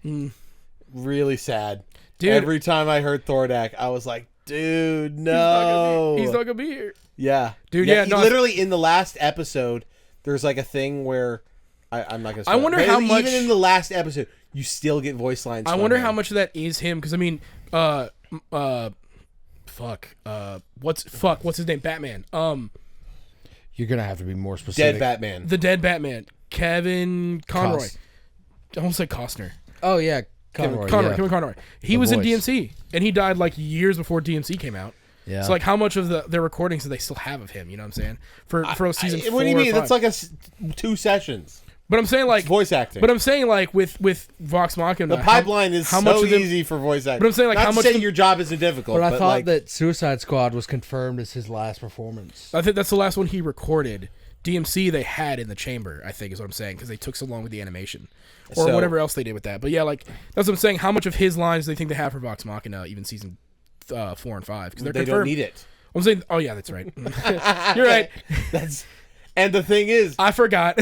Really sad. Dude. Every time I heard Thordak, I was like, Dude, no. He's not gonna be here. Yeah. Dude, yeah, he no, literally in the last episode, there's like a thing where I'm not gonna. I wonder but how even much- in the last episode, you still get voice lines. I from wonder him. how much of that is him, because I mean, what's his name? Batman. You're gonna have to be more specific. Dead Batman. The dead Batman, Kevin Conroy. I almost said Costner. Oh yeah, Conroy. Yeah. Kevin Conroy. He The was in voice. DMC, and he died like years before DMC came out. Yeah. So like, how much of their recordings do they still have of him? You know what I'm saying? For season 4 What do you mean? or That's 5. like 2 sessions. But I'm saying like Voice acting. But I'm saying like with Vox Machina, The pipeline is how much so of them- easy for voice acting. But I'm saying, like, not how to much say of- your job isn't difficult. But I thought like, that Suicide Squad was confirmed as his last performance. I think that's the last one he recorded. DMC they had in the chamber, I think is what I'm saying, because they took so long with the animation or So- whatever else they did with that. But yeah, like that's what I'm saying. How much of his lines do they think they have for Vox Machina, even season 4 and 5? Because they're they confirmed. don't need it. I'm saying, oh yeah, that's right. You're right. And the thing is, I forgot.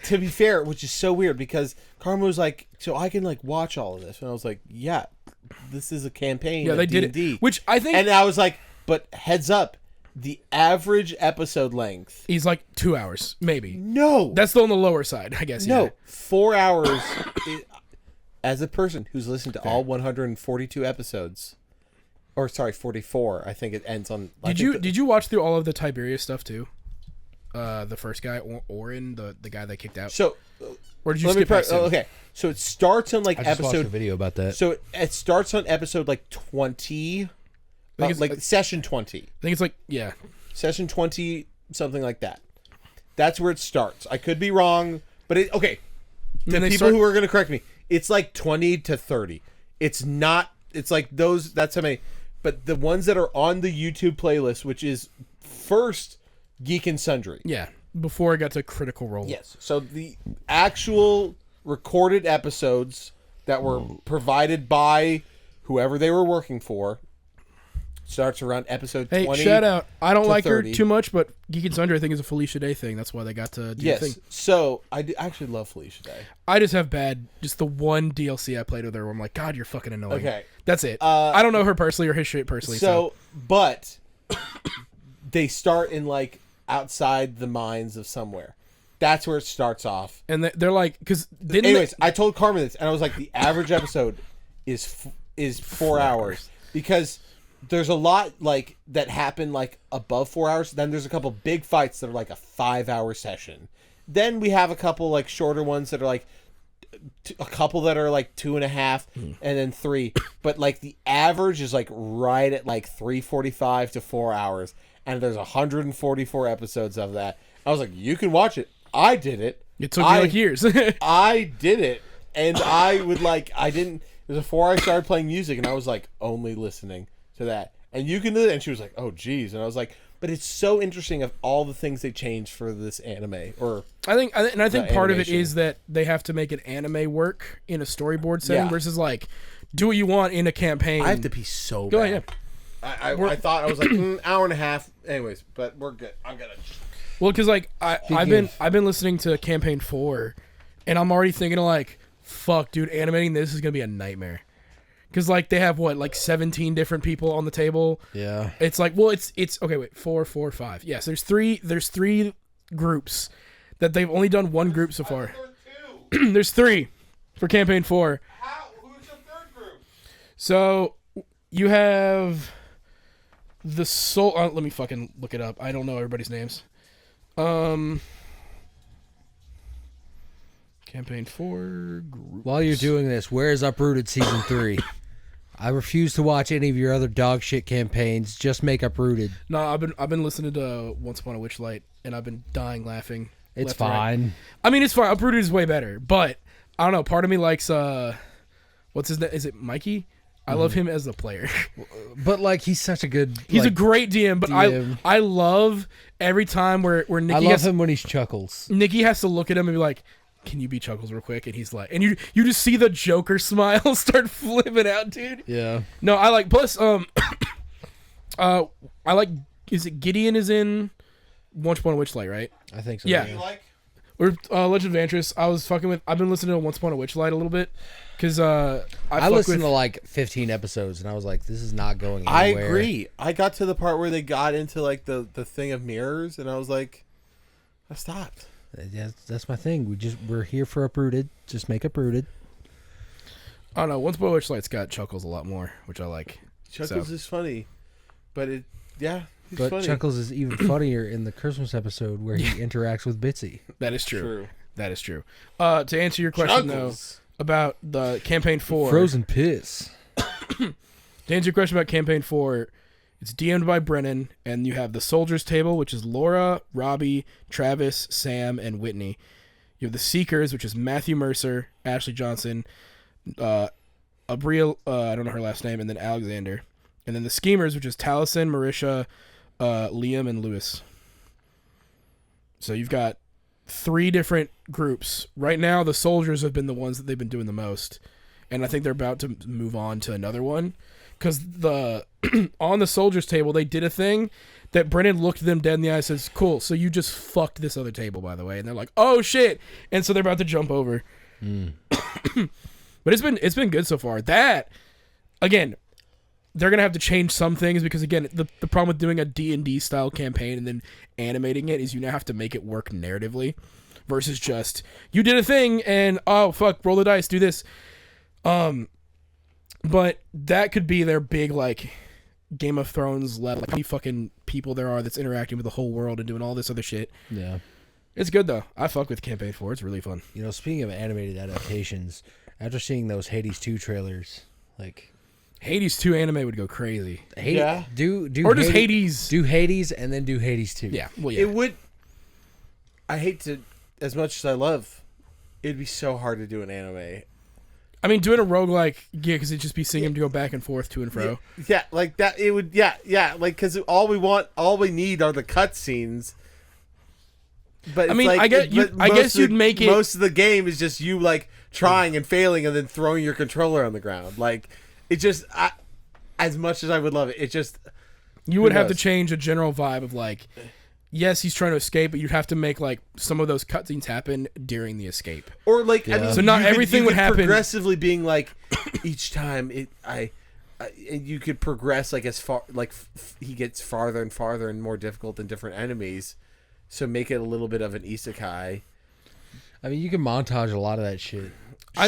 to be fair, which is so weird because Karma was like, so I can like watch all of this, and I was like, yeah, this is a campaign. Yeah, of they did D&D. it. Which I think And I was like, but heads up, the average episode length. he's like 2 hours, maybe. No, That's still on the lower side, I guess. no, Yeah. 4 hours. As a person who's listened to all 142 episodes, or sorry, 44. I think it ends on. Did you watch through all of the Tiberius stuff too? The first guy, Orin, the guy they kicked out. So Or did you let me skip past him? okay. So it starts on like I just watched a episode. video about that. So it starts on episode like 20, I think it's like session 20. I think it's like, yeah. Session 20, something like that. That's where it starts. I could be wrong, but okay. The And they people start- who are going to correct me, it's like 20 to 30. It's not, it's like those, that's how many. But the ones that are on the YouTube playlist, which is first Geek and Sundry. Yeah, before I got to Critical Role. Yes. So the actual recorded episodes that were provided by whoever they were working for starts around episode Hey, 20. shout out. I don't to like 30. her too much, but Geek and Sundry I think is a Felicia Day thing. That's why they got to do the Yes. thing. So I actually love Felicia Day. I just have just the one DLC I played with her where I'm like, God, you're fucking annoying. Okay. That's it. I don't know her personally or his shit personally. So, But they start in like outside the mines of somewhere. That's where it starts off. and they're like, because didn't Anyways, I told Carmen this, and I was like, the average episode is 4 hours because there's a lot like that happen like above 4 hours. Then there's a couple big fights that are like a 5-hour session. Then we have a couple like shorter ones that are like a couple that are like 2.5 and then 3. But like the average is like right at like 3:45 to 4 hours, and there's 144 episodes of that. I was like, you can watch it. I did it. it took me like years. I did it, and I would like I didn't. It was before I started playing music, and I was like only listening to that. And you can do it. And she was like, "Oh, geez," and I was like, "But it's so interesting of all the things they changed for this anime." Or I think part of it animation. is that they have to make an anime work in a storyboard setting Yeah. versus like do what you want in a campaign. I have to pee so Go bad. ahead. I thought I was like hour and a half. Anyways, but we're good. I'm gonna. Well, because like I've been listening to campaign 4, and I'm already thinking of like, fuck, dude, animating this is gonna be a nightmare. Because like they have like 17 different people on the table. Yeah. It's like, well, it's okay. Wait, 4, 5. Yes, there's three groups that they've only done one group so far. There's 3 for campaign 4. Who's the third group? So you have the soul. Let me fucking look it up. I don't know everybody's names. Campaign 4 group. While you're doing this, where is Uprooted season 3? I refuse to watch any of your other dog shit campaigns. Just make Uprooted. No, I've been listening to Once Upon a Witchlight, and I've been dying laughing. It's left and right. fine. I mean, it's fine. Uprooted is way better, but I don't know. Part of me likes what's his name? Is it Mikey? I love him as the player. But like, he's such a good. He's like, a great DM, but DM. I love every time where I Nikki love him when he chuckles. Nikki has to look at him and be like, "Can you be Chuckles real quick?" And he's like, and you just see the Joker smile start flipping out, dude. Yeah. No, I like plus I like is it Gideon is in Once Upon a Witchlight, right? I think so. Yeah. You like? Or Legend of Vantress. I've been listening to Once Upon a Witchlight a little bit because I listened to like 15 episodes and I was like, this is not going I anywhere. agree. I got to the part where they got into like the thing of mirrors, and I was like, I stopped. Yeah, that's my thing. We're here for Uprooted. Just make Uprooted. I don't know. Once Upon a Witchlight's got Chuckles a lot more, which I like. Chuckles is funny, but he's But funny. Chuckles is even funnier in the Christmas episode where he interacts with Bitsy. That is true. True. That is true. To answer your question Chuckles. though about the campaign 4, Frozen piss. To answer your question about campaign 4, it's DM'd by Brennan, and you have the soldiers table, which is Laura, Robbie, Travis, Sam, and Whitney. You have the Seekers, which is Matthew Mercer, Ashley Johnson, Abriel, I don't know her last name, and then Alexander. And then the Schemers, which is Taliesin, Marisha, Liam, and Lewis. So you've got 3 different groups. Right now, the soldiers have been the ones that they've been doing the most. And I think they're about to move on to another one. Because on the soldiers table, they did a thing that Brennan looked them dead in the eye and says, cool, so you just fucked this other table, by the way. And they're like, oh, shit. And so they're about to jump over. But it's been good so far. That, again, they're going to have to change some things because, again, the problem with doing a D&D style campaign and then animating it is you now have to make it work narratively versus just, you did a thing and, oh, fuck, roll the dice, do this. But that could be their big, like, Game of Thrones level. Like, how many fucking people there are that's interacting with the whole world and doing all this other shit. Yeah. It's good, though. I fuck with Campaign 4. It's really fun. You know, speaking of animated adaptations, after seeing those Hades 2 trailers, like... Hades 2 anime would go crazy. Hades, Yeah. do Or just Hades. Do Hades and then do Hades 2. Yeah, well, yeah. It would. I hate to, as much as I love, it'd be so hard to do an anime. I mean, doing a roguelike, yeah, because it'd just be seeing him to go back and forth, to and fro. Yeah, like that. It would. Yeah, like because all we need are the cutscenes. But I it's mean, like, I guess you'd make it. Most of the game is just you like trying and failing and then throwing your controller on the ground. Like it just, as much as I would love it, it just. You would have to knows? change a general vibe of like, yes, he's trying to escape, but you'd have to make like some of those cutscenes happen during the escape. Or like, I Yeah. mean, So not everything you would could happen- progressively being like each time and you could progress like as far like he gets farther and farther and more difficult than different enemies. So make it a little bit of an isekai. I mean, you can montage a lot of that shit.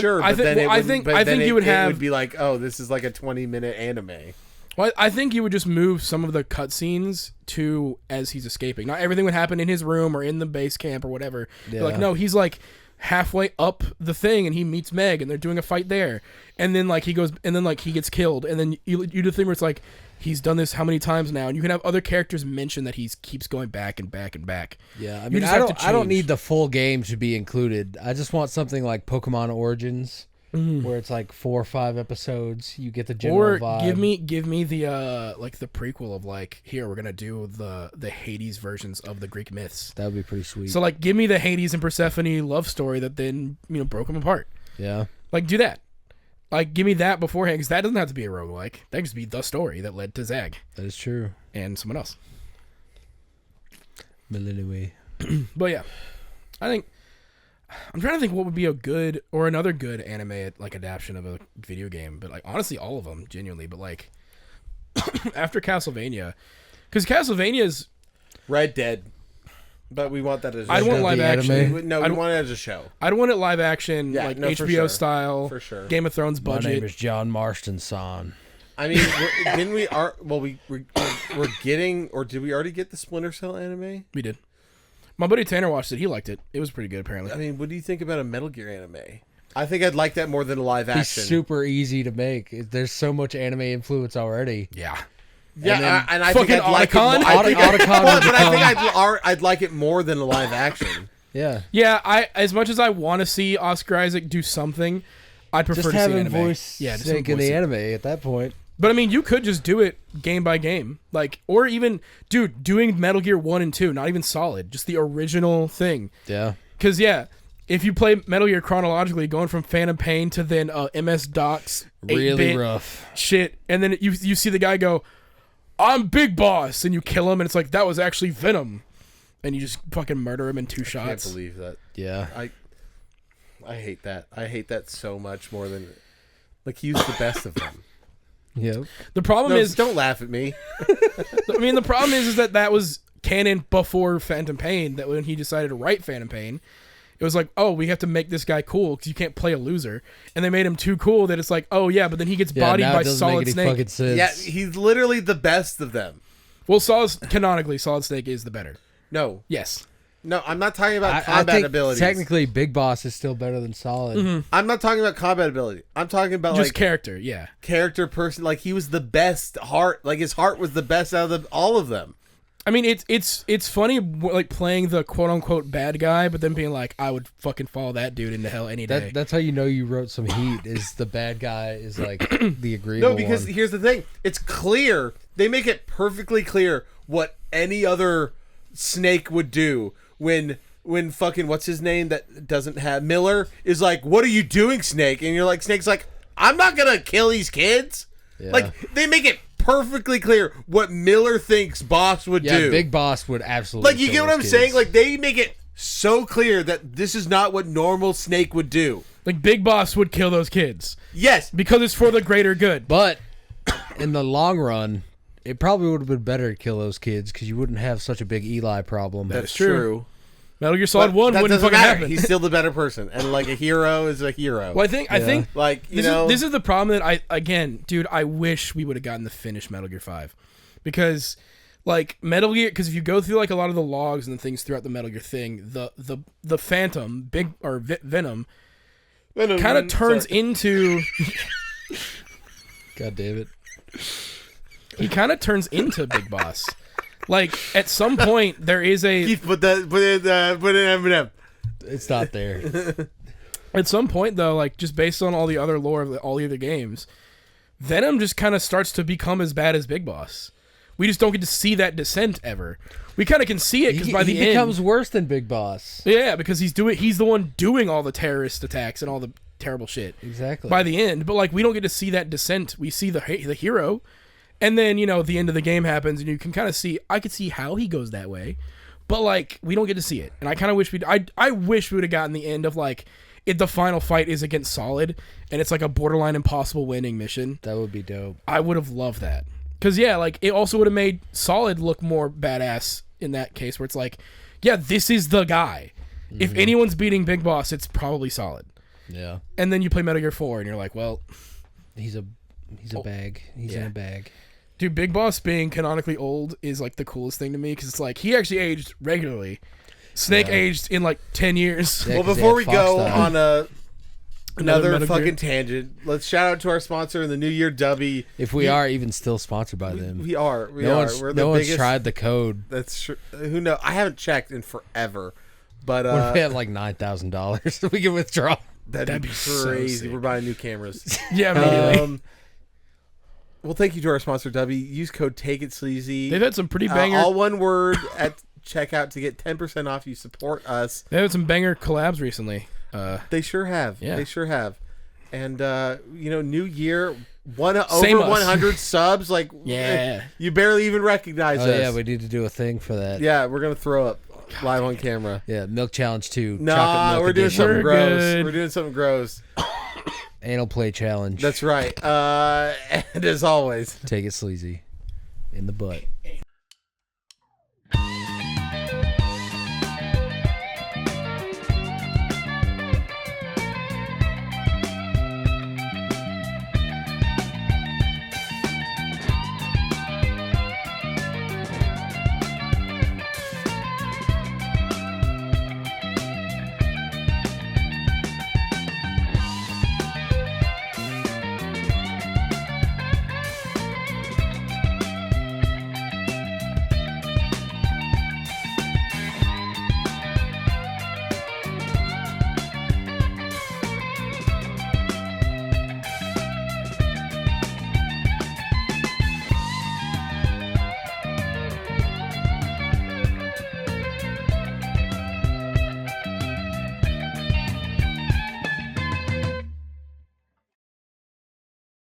Sure, I but think- then well, it I wouldn't- think- but I then think you would it have- would be like, oh, this is like a 20-minute anime. Well, I think you would just move some of the cutscenes to as he's escaping. Not everything would happen in his room or in the base camp or whatever. Yeah. Like, no, he's like halfway up the thing and he meets Meg and they're doing a fight there. And then like he goes and then like he gets killed. And then you do the thing where it's like he's done this how many times now, and you can have other characters mention that he keeps going back and back and back. Yeah, I You mean, just I have don't, to I don't change. need the full game to be included. I just want something like Pokemon Origins, where it's like 4 or 5 episodes. You get the general Or vibe. give me the like the prequel of like, here we're gonna do the Hades versions of the Greek myths. That would be pretty sweet. So like give me the Hades and Persephone love story that then, you know, broke them apart. yeah, Like do that. Like give me that beforehand, because that doesn't have to be a roguelike. That can just be the story that led to Zag that is true. and someone else. Millennium. But yeah, I think I'm trying to think what would be a good or another good anime like adaptation of a video game. But like honestly, all of them genuinely. But like after Castlevania, because Castlevania's Red Dead. But we want that as a I show. want live the action. anime? No, we I'd- want it as a show. I'd want it live action, Yeah, like no, for HBO sure. style, For sure. Game of Thrones My name budget. is John Marston Son. I mean, didn't we? We're getting, or did we already get the Splinter Cell anime? We did. My buddy Tanner watched it. He liked it. It was pretty good, apparently. I mean, what do you think about a Metal Gear anime? I think I'd like that more than a live He's action. super easy to make. There's so much anime influence already. Yeah. Yeah, and I fucking think I'd like it. Otacon? I think Otacon well, would but I think become- I'd like it more than a live action. Yeah, Yeah, I as much as I want to see Oscar Isaac do something, I'd prefer just to have see him anime. voice Yeah, just have him sync in voice the it. anime at that point. But I mean, you could just do it game by game, like, or even, dude, doing Metal Gear 1 and 2, not even Solid, just the original thing. Yeah, Because yeah, if you play Metal Gear chronologically, going from Phantom Pain to then MS DOS, really 8-bit rough. shit, and then you see the guy go, "I'm Big Boss," and you kill him, and it's like that was actually Venom. and you just fucking murder him in 2 I can't shots. believe that. Yeah. I hate that. I hate that so much more than like he was the best of them. Yep. The problem No, is, don't laugh at me. I mean, the problem is that was canon before Phantom Pain. That when he decided to write Phantom Pain, it was like, oh, we have to make this guy cool because you can't play a loser, and they made him too cool that it's like, oh yeah, but then he gets bodied now by it doesn't Solid make any Snake. fucking sense. Yeah, he's literally the best of them. Well, canonically, Solid Snake is the better. No, Yes. no, I'm not talking about I combat think abilities. technically Big Boss is still better than Solid. I'm not talking about combat ability. I'm talking about Just like character, yeah. character person. Like he was the best heart. Like his heart was the best out of all of them. I mean, it's funny like playing the quote unquote bad guy, but then being like, I would fucking follow that dude into hell any day. That's how you know you wrote some heat. Is the bad guy is like the agreeable No, because one. here's the thing. It's clear. They make it perfectly clear what any other Snake would do when fucking what's his name that doesn't have Miller is like, what are you doing, Snake? And you're like, Snake's like, I'm not gonna kill these kids. Yeah. Like they make it perfectly clear what Miller thinks Boss would Yeah, do. Big Boss would absolutely. Like you kill get what those I'm kids. saying? Like they make it so clear that this is not what normal Snake would do. Like Big Boss would kill those kids Yes, because it's for the greater good. But in the long run, it probably would have been better to kill those kids because you wouldn't have such a big Eli problem. that's true. true. Metal Gear Solid But 1 that wouldn't doesn't fucking matter. happen. He's still the better person, and like a hero is a hero. Well, I think Like you this know, this is the problem that dude, I wish we would have gotten the finished Metal Gear 5, because like Metal Gear, because if you go through like a lot of the logs and things throughout the Metal Gear thing, the Phantom Venom kind of turns into God damn it! he kind of turns into Big Boss. Like at some point there is a Keith, put in Eminem. It's not there. at some point though, like just based on all the other lore of all the other games, Venom just kind of starts to become as bad as Big Boss. We just don't get to see that descent ever. We kind of can see it because by the he end, becomes worse than Big Boss. yeah, because he's the one doing all the terrorist attacks and all the terrible shit. Exactly. By the end, but like we don't get to see that descent. We see the hero, and then the end of the game happens, and you can kind of see. I could see how he goes that way, but like we don't get to see it, and I kind of wish I wish we would have gotten the end of like if the final fight is against Solid, and it's like a borderline impossible winning mission. That would be dope. I would have loved that. Because, yeah, like, it also would have made Solid look more badass in that case, where it's like, yeah, this is the guy. Mm-hmm. If anyone's beating Big Boss, it's probably Solid. Yeah. And then you play Metal Gear 4, and you're like, well, He's a bag. He's in Yeah. a bag. dude, Big Boss being canonically old is, like, the coolest thing to me, because it's like, he actually aged regularly. Snake aged in, like, 10 years. Yeah, Well, 'cause they before had we go Fox on another Metal fucking Gear. tangent, let's shout out to our sponsor in the New Year, Dubby. If we are even still sponsored by them. We are. We no are. one's, We're the no one's biggest. tried the code. That's true. Who knows? I haven't checked in forever, but What if we had like $9,000 that we can withdraw? that'd be so crazy. sick. We're buying new cameras. Yeah, immediately. Well, thank you to our sponsor, Dubby. Use code Take It Sleazy. They've had some pretty banger. all one word at checkout to get 10% off. You support us. They've had some banger collabs recently. They sure have. Yeah. They sure have. And new year, over Same us. 100 subs. Like, Yeah. you barely even recognize Oh us. yeah, we need to do a thing for that. Yeah, we're gonna throw up live on camera. Yeah, Milk Challenge 2. Nah, Chocolate Milk we're doing Edition. something We're gross. good. We're doing something gross. Anal Play Challenge. That's right. And as always. Take it sleazy. In the butt.